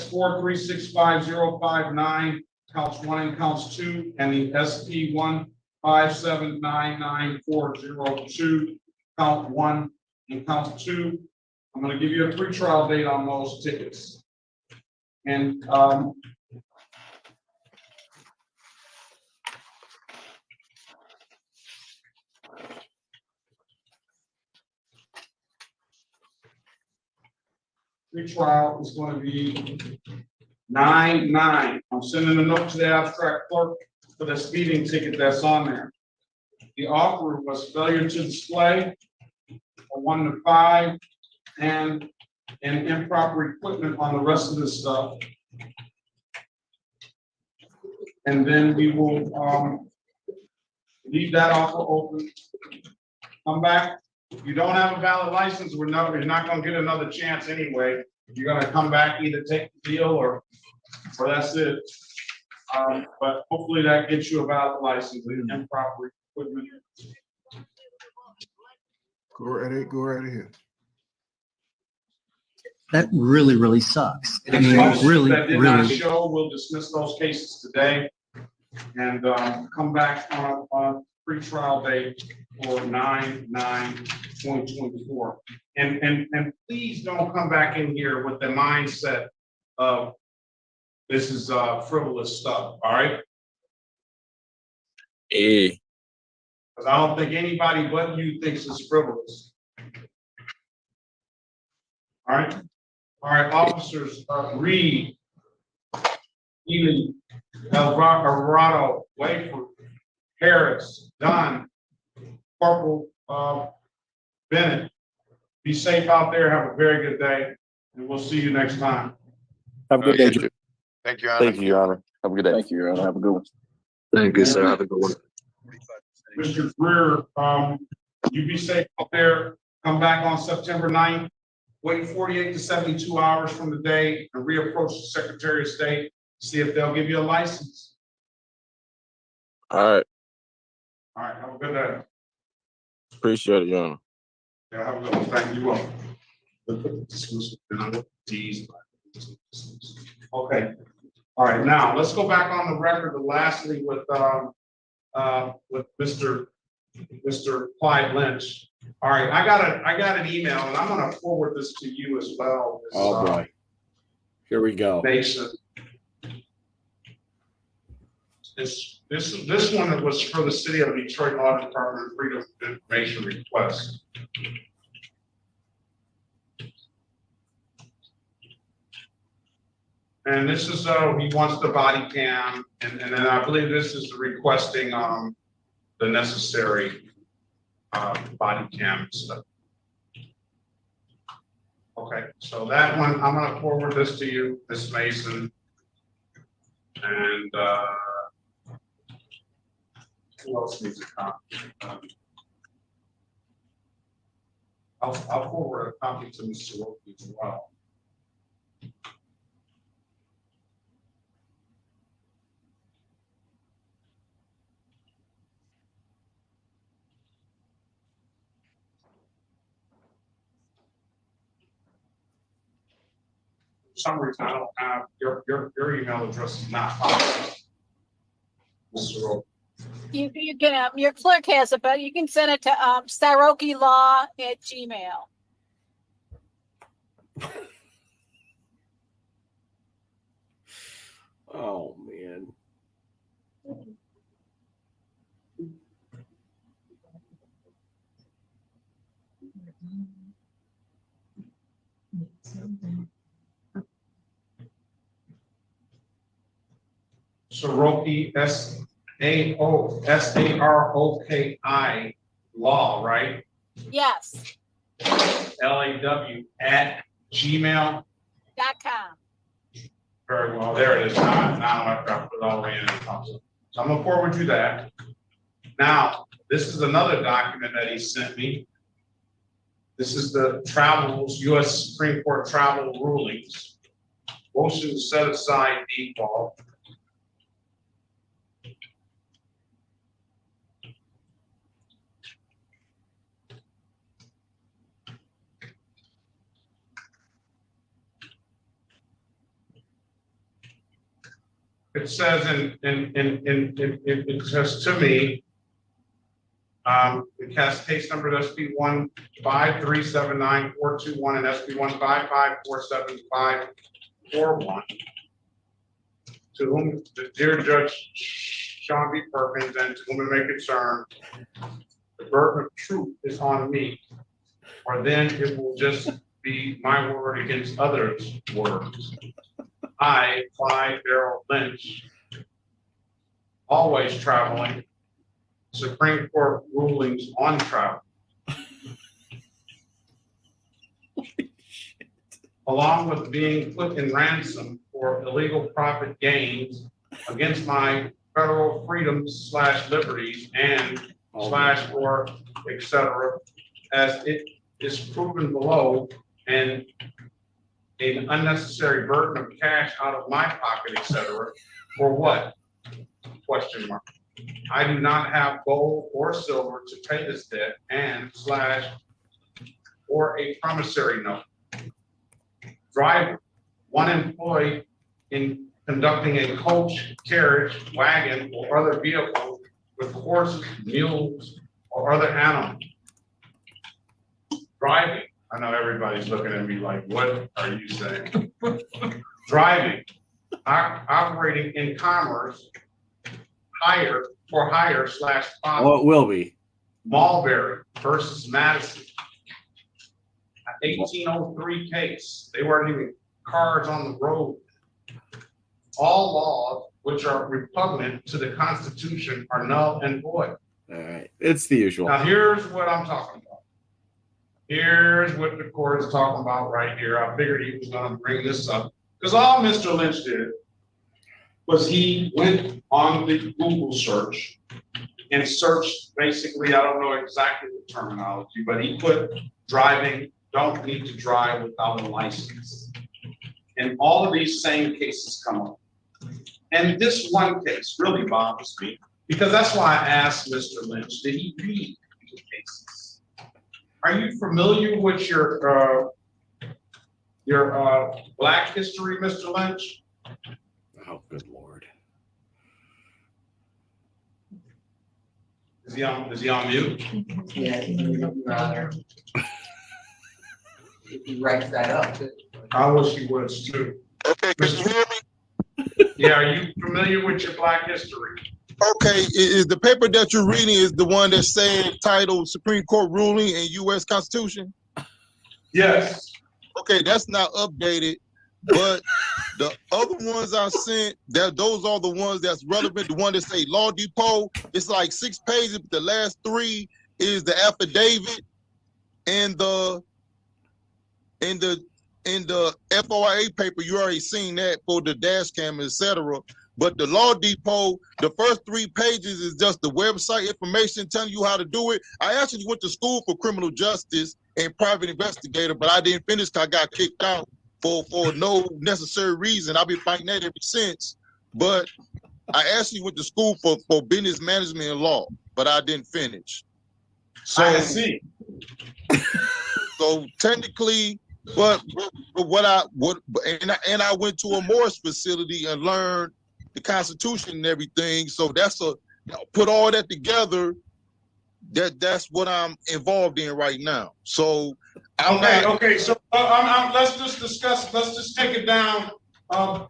K: 4365059, counts 1 and counts 2, and the SP 157994002, count 1 and count 2. I'm going to give you a pre-trial date on those tickets. And pre-trial is going to be 9/9. I'm sending a note to the abstract clerk for the speeding ticket that's on there. The offer was failure to display, a 1 to 5, and improper equipment on the rest of this stuff. And then we will leave that offer open. Come back. If you don't have a valid license, you're not going to get another chance anyway. You're going to come back, either take the deal or that's it. But hopefully that gets you a valid license with improper equipment.
T: Go right ahead.
B: That really, really sucks. I mean,
K: Folks
B: really,
K: that did not
B: really.
K: show, we'll dismiss those cases today and come back on a pre-trial date for 9/9/2024. And please don't come back in here with the mindset of this is frivolous stuff, all right?
L: Because
K: I don't think anybody but you thinks it's frivolous. All right? All right, officers, Reed, Ely, Alvarado, Wayford, Perez, Dunn, Corporal Bennett. Be safe out there. Have a very good day, and we'll see you next time.
O: Have a good day.
S: Thank you, Your Honor.
F: Thank you, Your Honor. Have a good day.
O: Thank you, Your Honor. Have a good one. Thank you, sir. Have a good one.
K: Mr. Greer, you be safe out there. Come back on September 9th. Wait 48 to 72 hours from the day and reapproach the Secretary of State, see if they'll give you a license.
L: All right.
K: All right, have a good day.
L: Appreciate it, Your Honor.
K: Yeah, have a good one. Thank you. Welcome. Okay, all right, now, let's go back on the record lastly with Mr. Clyde Lynch. All right, I got an email, and I'm gonna forward this to you as well.
G: Oh boy. Here we go.
K: Mason. This one was for the City of Detroit Law Department Freedom of Information request. And this is, he wants the body cam, and then I believe this is requesting, the necessary, body cam stuff. Okay, so that one, I'm gonna forward this to you, Ms. Mason. And, who else needs a copy? I'll forward a copy to Mr. Wilkie as well. For some reason, I don't have your email address is not found. Mr. Wilkie.
R: You can, your clerk has it, but you can send it to, sarokilaw@gmail.
G: Oh, man.
K: Saroki, Saroki law, right?
R: Yes.
K: LAW@gmail.com. Very well, there it is. Now I've got to put it all the way in. So I'm gonna forward you that. Now, this is another document that he sent me. This is the U.S. Supreme Court travel rulings. Motion to set aside default. It says it says to me, the case number is SP 15379-421 and SP 15547-541. To whom the dear Judge Sean B. Perkins, and to whom it may concern, the burden of truth is on me, or then it will just be my word against others' words. I, Clyde Darrell Lynch, always traveling, Supreme Court rulings on travel, along with being put in ransom for illegal profit gains against my federal freedoms / liberties and / or etc., as it is proven below, and an unnecessary burden of cash out of my pocket, etc. For what? Question mark. I do not have gold or silver to pay this debt and / or a promissory note. Driver, one employee in conducting a coach, carriage, wagon, or other vehicle with horses, mules, or other animals. Driving. I know everybody's looking at me like, what are you saying? Driving, operating in commerce, hire / profit.
G: Oh, it will be.
K: Mulberry versus Madison. 1803 case. They weren't even cars on the road. All laws which are repugnant to the Constitution are null and void.
G: All right. It's the usual.
K: Now, here's what I'm talking about. Here's what the court is talking about right here. I figured he was going to bring this up because all Mr. Lynch did was he went on the Google search and searched basically, I don't know exactly the terminology, but he put driving, don't need to drive without a license. And all of these same cases come up. And this one case really bothers me because that's why I asked Mr. Lynch, did he read the cases? Are you familiar with your your Black history, Mr. Lynch?
G: Oh, good Lord.
K: Is he on mute?
A: Yeah. He writes that up.
K: I wish he was too.
M: Okay, can you hear me?
K: Yeah, are you familiar with your Black history?
M: Okay, is the paper that you're reading is the one that's saying titled Supreme Court ruling and U.S. Constitution?
K: Yes.
M: Okay, that's not updated, but the other ones I sent, those are the ones that's relevant. The one that say Law Depot, it's like 6 pages, but the last 3 is the affidavit and the FOIA paper. You already seen that for the dash cam, etc. But the Law Depot, the first 3 pages is just the website information telling you how to do it. I actually went to school for criminal justice and private investigator, but I didn't finish because I got kicked out for no necessary reason. I've been fighting that ever since. But I actually went to school for business management and law, but I didn't finish. So
K: I see.
M: So technically, but I went to a Morris facility and learned the Constitution and everything. So that's put all that together. That's what I'm involved in right now. So
K: Okay. So let's just discuss. Let's just take it down.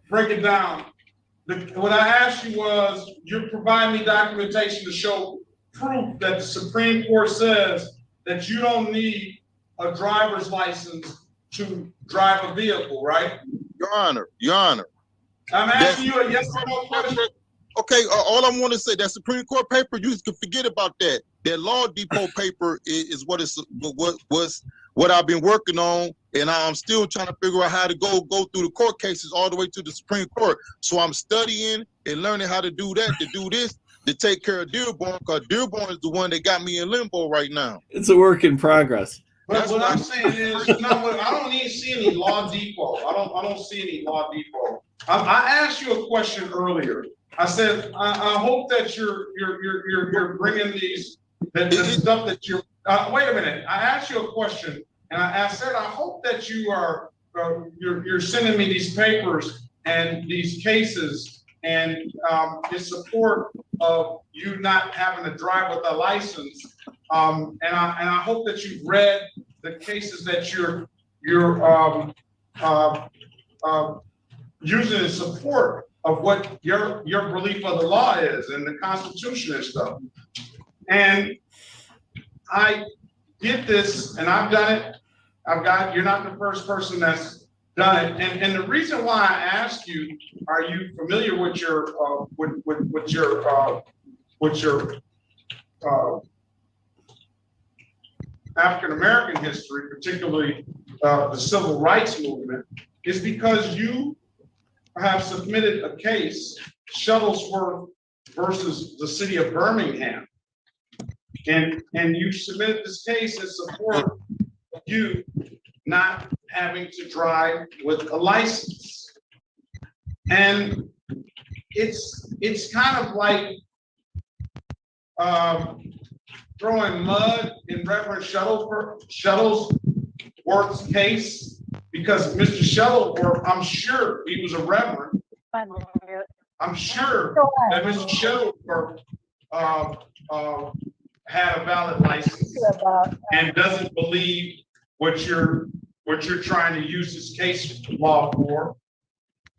K: Break it down. What I asked you was, you provide me documentation to show proof that the Supreme Court says that you don't need a driver's license to drive a vehicle, right?
M: Your Honor.
K: I'm asking you a yes or no question.
M: Okay, all I want to say, that Supreme Court paper, you can forget about that. That Law Depot paper is what I've been working on, and I'm still trying to figure out how to go through the court cases all the way to the Supreme Court. So I'm studying and learning how to do that, to do this, to take care of Dearborn, because Dearborn is the one that got me in limbo right now.
G: It's a work in progress.
K: But what I'm saying is, I don't need to see any Law Depot. I don't see any Law Depot. I asked you a question earlier. I said, I hope that you're bringing these, the stuff that you're, wait a minute. I asked you a question, and I said, I hope that you're sending me these papers and these cases and in support of you not having to drive with a license. And I hope that you've read the cases that you're using in support of what your belief of the law is and the Constitution and stuff. And I get this, and I've done it. You're not the first person that's done it. And the reason why I ask you, are you familiar with your African-American history, particularly the civil rights movement, is because you have submitted a case, Shuttlesworth versus the city of Birmingham. And you submitted this case in support of you not having to drive with a license. And it's kind of like throwing mud in Reverend Shuttlesworth's case, because Mr. Shuttlesworth, I'm sure he was a reverend. I'm sure that Mr. Shuttlesworth had a valid license and doesn't believe what you're trying to use this case law for.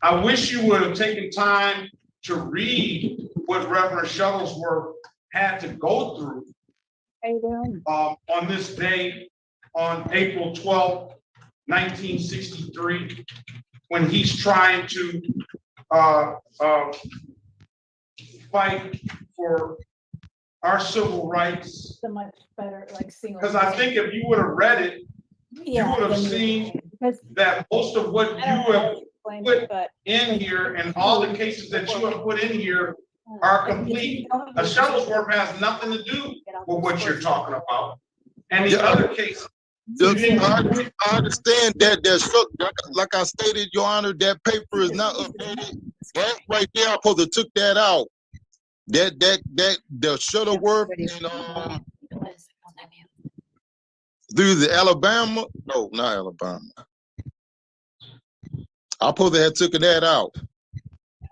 K: I wish you would have taken time to read what Reverend Shuttlesworth had to go through on this day, on April 12th, 1963, when he's trying to fight for our civil rights.
R: So much better, like single.
K: Because I think if you would have read it, you would have seen that most of what you have put in here and all the cases that you have put in here are complete. A Shuttlesworth has nothing to do with what you're talking about. And the other case.
M: I understand that like I stated, Your Honor, that paper is not updated. That right there, I supposed to took that out. That the Shuttleworth and through the Alabama. No, not Alabama. I supposed to have taken that out.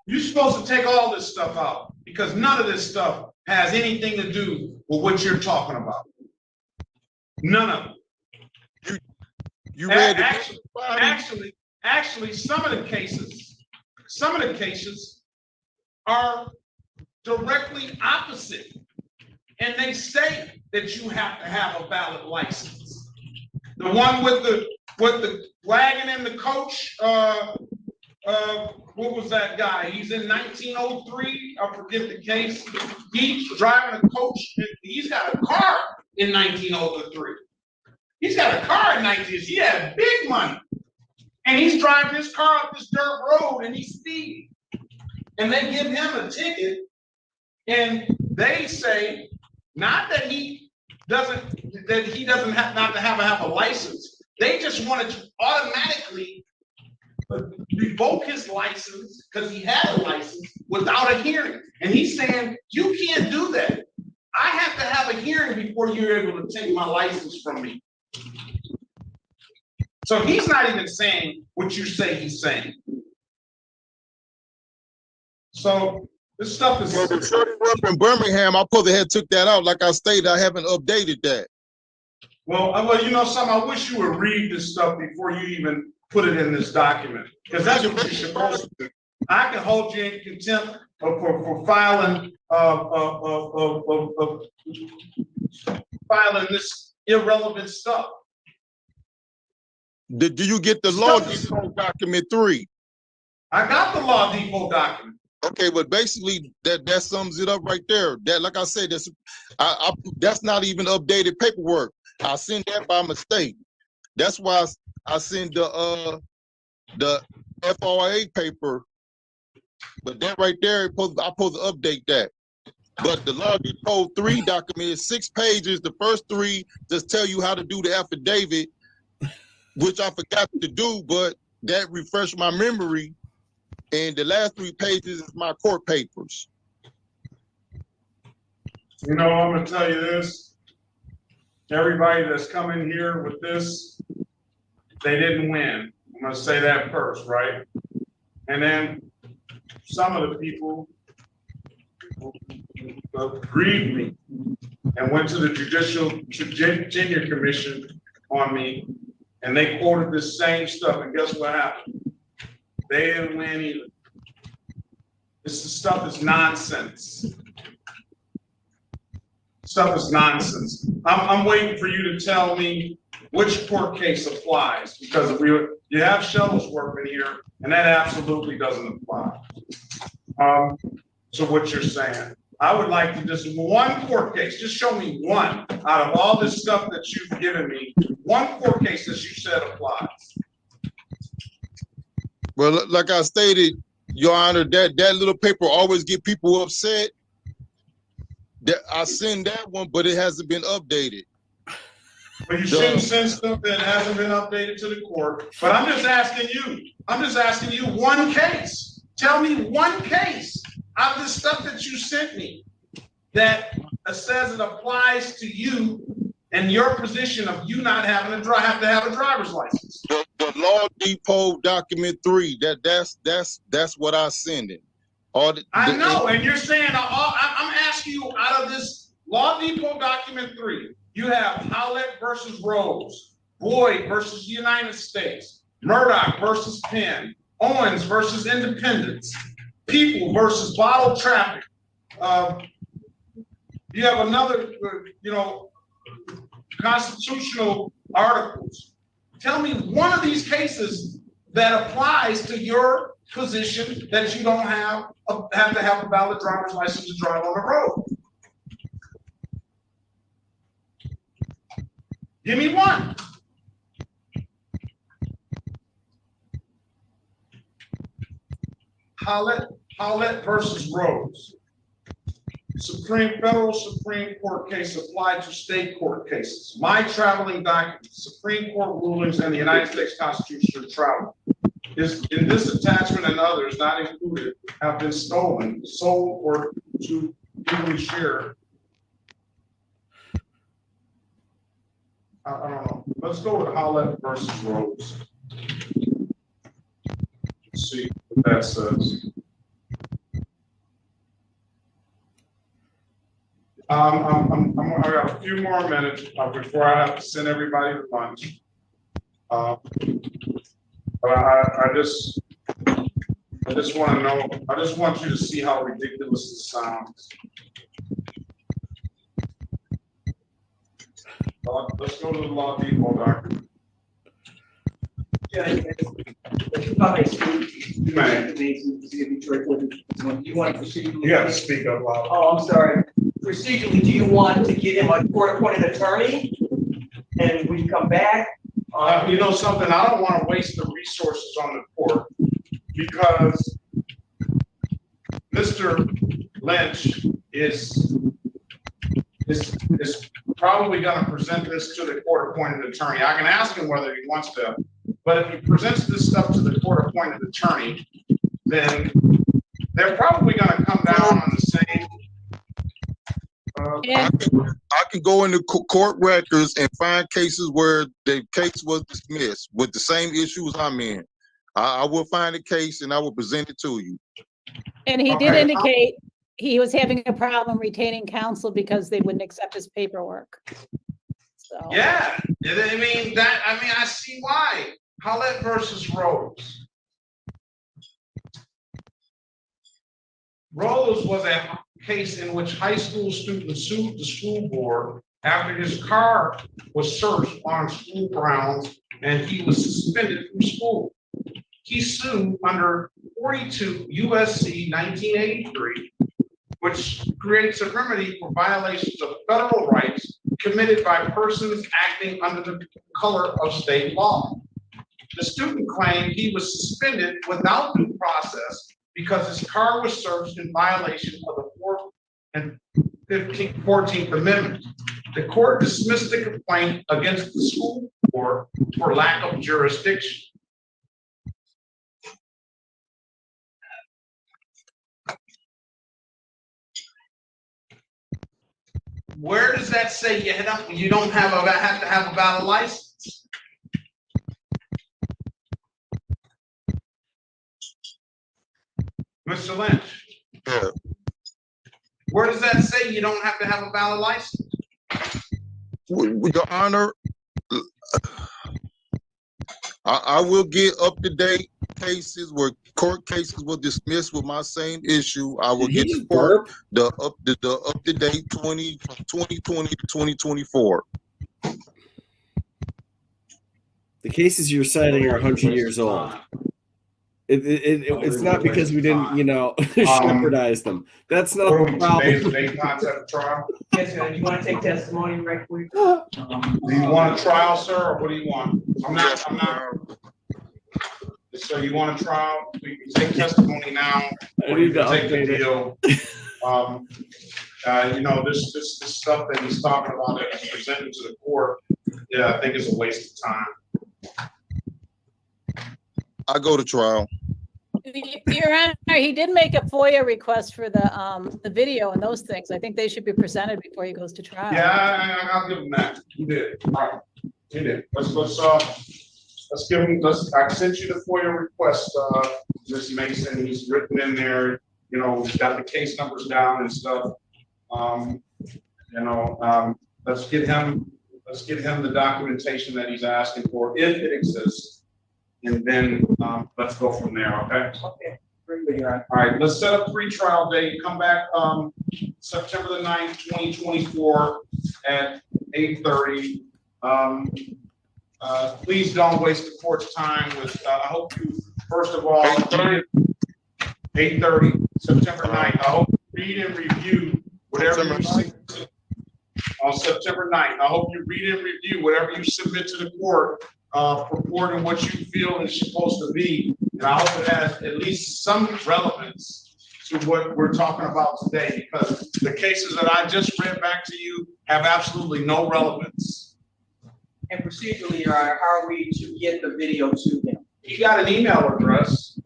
K: You're supposed to take all this stuff out because none of this stuff has anything to do with what you're talking about. None of it.
M: You read the
K: actually, some of the cases are directly opposite. And they say that you have to have a valid license. The one with the wagon and the coach, what was that guy? He's in 1903. I forget the case. He's driving a coach. He's got a car in 1903. He's got a car in 19. He had big money, and he's driving his car up this dirt road, and he's speeding. And they give him a ticket, and they say not that he doesn't have not to have a license. They just wanted to automatically revoke his license because he had a license without a hearing. And he's saying, you can't do that. I have to have a hearing before you're able to take my license from me. So he's not even saying what you say he's saying. So this stuff is.
M: Well, the shorty up in Birmingham, I supposed to have took that out. Like I stated, I haven't updated that.
K: Well, you know something, I wish you would read this stuff before you even put it in this document, because that's what you're supposed to do. I can hold you in contempt for filing filing this irrelevant stuff.
M: Do you get the law depot document 3?
K: I got the law depot document.
M: Okay, but basically that sums it up right there. That, like I said, that's not even updated paperwork. I sent that by mistake. That's why I sent the FRA paper. But that right there, I'm supposed to update that. But the law depot 3 document is 6 pages. The first 3 just tell you how to do the affidavit, which I forgot to do, but that refreshed my memory. And the last 3 pages is my court papers.
K: You know, I'm gonna tell you this. Everybody that's coming here with this, they didn't win. I'm gonna say that first, right? And then some of the people agreed me and went to the Judicial Tenure Commission on me, and they quoted this same stuff, and guess what happened? They didn't win either. This stuff is nonsense. Stuff is nonsense. I'm waiting for you to tell me which court case applies, because you have Shuttlesworth in here, and that absolutely doesn't apply. So what you're saying, I would like to just one court case, just show me one out of all this stuff that you've given me, one court case that you said applies.
M: Well, like I stated, Your Honor, that little paper always get people upset. That I send that one, but it hasn't been updated.
K: But you shouldn't send stuff that hasn't been updated to the court. But I'm just asking you one case. Tell me one case out of the stuff that you sent me that says it applies to you and your position of you not having have to have a driver's license.
M: The law depot document 3. That's what I send it.
K: I know, and you're saying I'm asking you out of this law depot document 3. You have Howlett versus Rose, Boyd versus United States, Murdoch versus Penn, Owens versus Independence, People versus Bottle Traffic. You have another, constitutional articles. Tell me one of these cases that applies to your position that you don't have to have a valid driver's license to drive on the road. Give me one. Howlett versus Rose. Federal Supreme Court case applied to state court cases. My traveling documents, Supreme Court rulings, and the United States Constitution of travel is in this attachment and others not included have been stolen, sold, or to legally share. I don't know. Let's go with Howlett versus Rose. Let's see what that says. I got a few more minutes before I have to send everybody to lunch. But I just want to know, I just want you to see how ridiculous this sounds. Let's go to the law depot document.
A: Yeah, if I speak,
K: You may.
A: You want to proceed?
K: You have to speak up loud.
A: Oh, I'm sorry. Procedurally, do you want to get him a court-appointed attorney? And we come back?
K: You know something, I don't want to waste the resources on the court because Mr. Lynch is probably going to present this to the court-appointed attorney. I can ask him whether he wants to, but if he presents this stuff to the court-appointed attorney, then they're probably going to come down on the same.
M: I can go into court records and find cases where the case was dismissed with the same issues I'm in. I will find a case and I will present it to you.
R: And he did indicate he was having a problem retaining counsel because they wouldn't accept his paperwork. So.
K: Yeah, I mean, I see why. Howlett versus Rose. Rose was a case in which high school students sued the school board after his car was searched on school grounds and he was suspended from school. He sued under 42 USC 1983, which creates a remedy for violations of federal rights committed by persons acting under the color of state law. The student claimed he was suspended without due process because his car was searched in violation of the 4th and 14th Amendment. The court dismissed the complaint against the school board for lack of jurisdiction. Where does that say you don't have to have a valid license? Mr. Lynch.
M: Yeah.
K: Where does that say you don't have to have a valid license?
M: Your Honor, I will get up-to-date cases where court cases were dismissed with my same issue. I will get the court the up-to-date 2020 to 2024.
G: The cases you're citing are 100 years old. It's not because we didn't, shepherdize them. That's not the problem.
K: They concept trial.
A: Yes, sir. Do you want to take testimony right quick?
K: Do you want a trial, sir, or what do you want? I'm not. So you want a trial? We can take testimony now, or you can take the deal. This stuff that he's talking about that he's presenting to the court, I think is a waste of time.
M: I go to trial.
R: Your Honor, he did make a FOIA request for the video and those things. I think they should be presented before he goes to trial.
K: Yeah, I'll give him that. He did. All right. He did. Let's give him. I sent you the FOIA request, Ms. Mason. He's written in there. He's got the case numbers down and stuff. Let's get him the documentation that he's asking for if it exists. And then let's go from there, okay?
A: Okay. All
K: right, let's set up pre-trial date. Come back September the 9th, 2024 at 8:30. Please don't waste the court's time with, I hope you, first of all, 8:30, September 9th. I hope you read and review whatever you see on September 9th. I hope you read and review whatever you submit to the court. Purporting what you feel is supposed to be, and I hope it has at least some relevance to what we're talking about today, because the cases that I just read back to you have absolutely no relevance.
A: And procedurally, how are we to get the video to him?
K: He got an email address.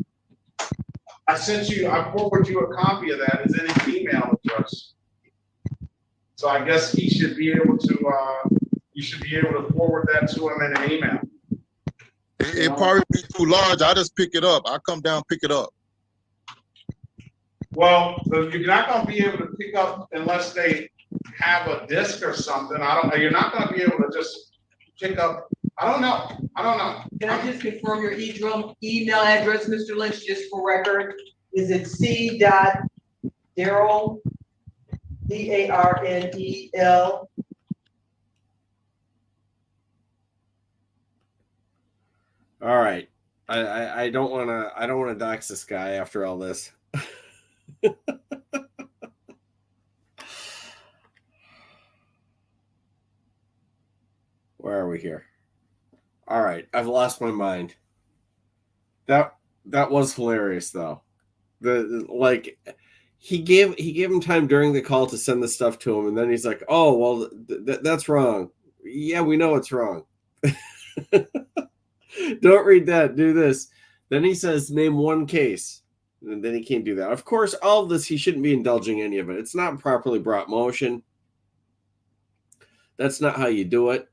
K: I forwarded you a copy of that. It's in his email address. So I guess he should be able to, you should be able to forward that to him in an email.
M: It probably be too large. I just pick it up. I come down, pick it up.
K: Well, you're not gonna be able to pick up unless they have a disc or something. You're not gonna be able to just pick up. I don't know.
A: Can I just confirm your email address, Mr. Lynch, just for record? Is it c.darrell, DARNEL?
G: All right. I don't wanna dox this guy after all this. Where are we here? All right, I've lost my mind. That was hilarious though. He gave him time during the call to send the stuff to him, and then he's like, "Oh, well, that's wrong." Yeah, we know it's wrong. Don't read that. Do this. Then he says, "Name one case," and then he can't do that. Of course, all of this he shouldn't be indulging any of it. It's not properly brought motion. That's not how you do it.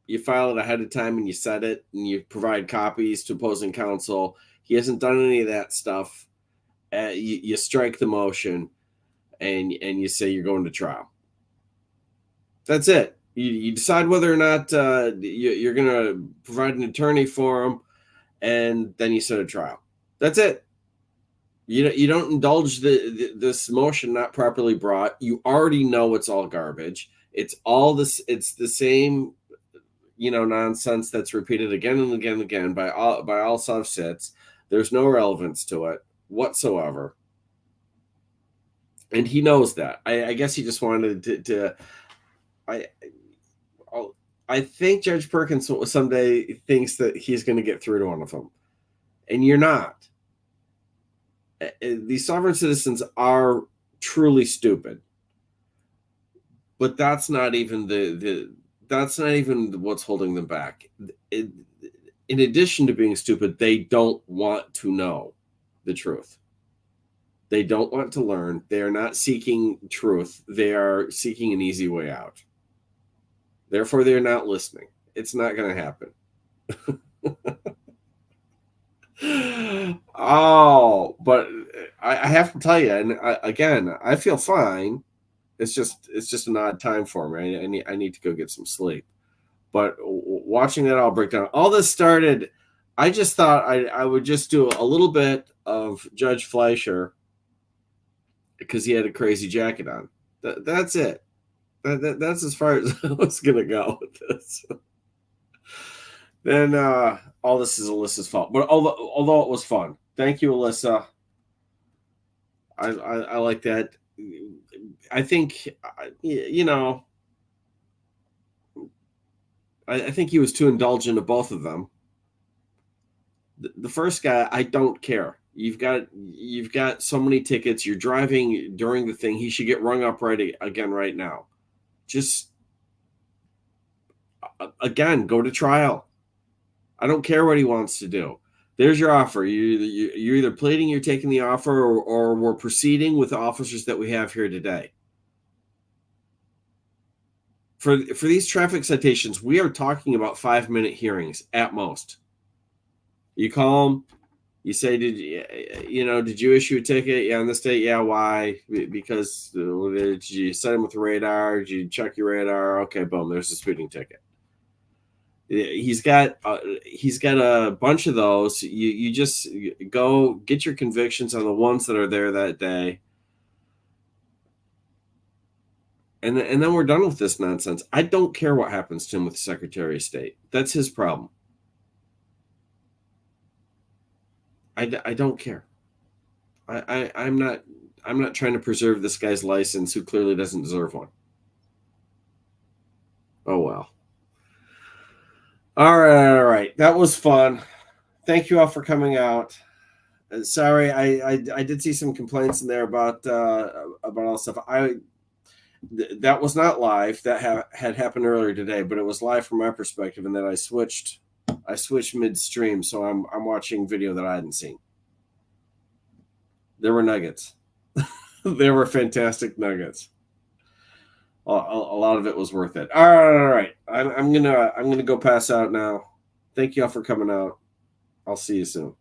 G: You file it ahead of time and you set it and you provide copies to opposing counsel. He hasn't done any of that stuff. You strike the motion and you say you're going to trial. That's it. You decide whether or not you're going to provide an attorney for him, and then you set a trial. That's it. You don't indulge this motion not properly brought. You already know it's all garbage. It's all this. It's the same, nonsense that's repeated again and again and again by all SovCits. There's no relevance to it whatsoever, and he knows that. I guess he just wanted to. I think Judge Perkins someday thinks that he's going to get through to one of them, and you're not. These sovereign citizens are truly stupid, but that's not even that's not even what's holding them back. In addition to being stupid, they don't want to know the truth. They don't want to learn. They are not seeking truth. They are seeking an easy way out. Therefore, they're not listening. It's not going to happen. Oh, but I have to tell you, and I feel fine. It's just an odd time for me. I need to go get some sleep. But watching that all break down, all this started. I just thought I would just do a little bit of Judge Fleischer because he had a crazy jacket on. That's it. That's as far as I was gonna go with this. Then all this is Alyssa's fault. But although it was fun, thank you, Alyssa. I like that. I think I think he was too indulgent of both of them. The first guy, I don't care. You've got so many tickets. You're driving during the thing. He should get rung up right now. Just again, go to trial. I don't care what he wants to do. There's your offer. You're either pleading, you're taking the offer, or we're proceeding with the officers that we have here today. For these traffic citations, we are talking about 5-minute hearings at most. You call them, you say, did you issue a ticket? Yeah, in this state. Yeah, why? Because did you set him with the radar? Did you check your radar? Okay, boom, there's a speeding ticket. He's got a bunch of those. You just go get your convictions on the ones that are there that day. And then we're done with this nonsense. I don't care what happens to him with the Secretary of State. That's his problem. I don't care. I'm not trying to preserve this guy's license who clearly doesn't deserve one. Oh well. All right. That was fun. Thank you all for coming out. Sorry, I did see some complaints in there about all stuff. That was not live. That had happened earlier today, but it was live from my perspective, and then I switched midstream, so I'm watching video that I hadn't seen. There were nuggets. There were fantastic nuggets. A lot of it was worth it. All right. I'm gonna go pass out now. Thank you all for coming out. I'll see you soon.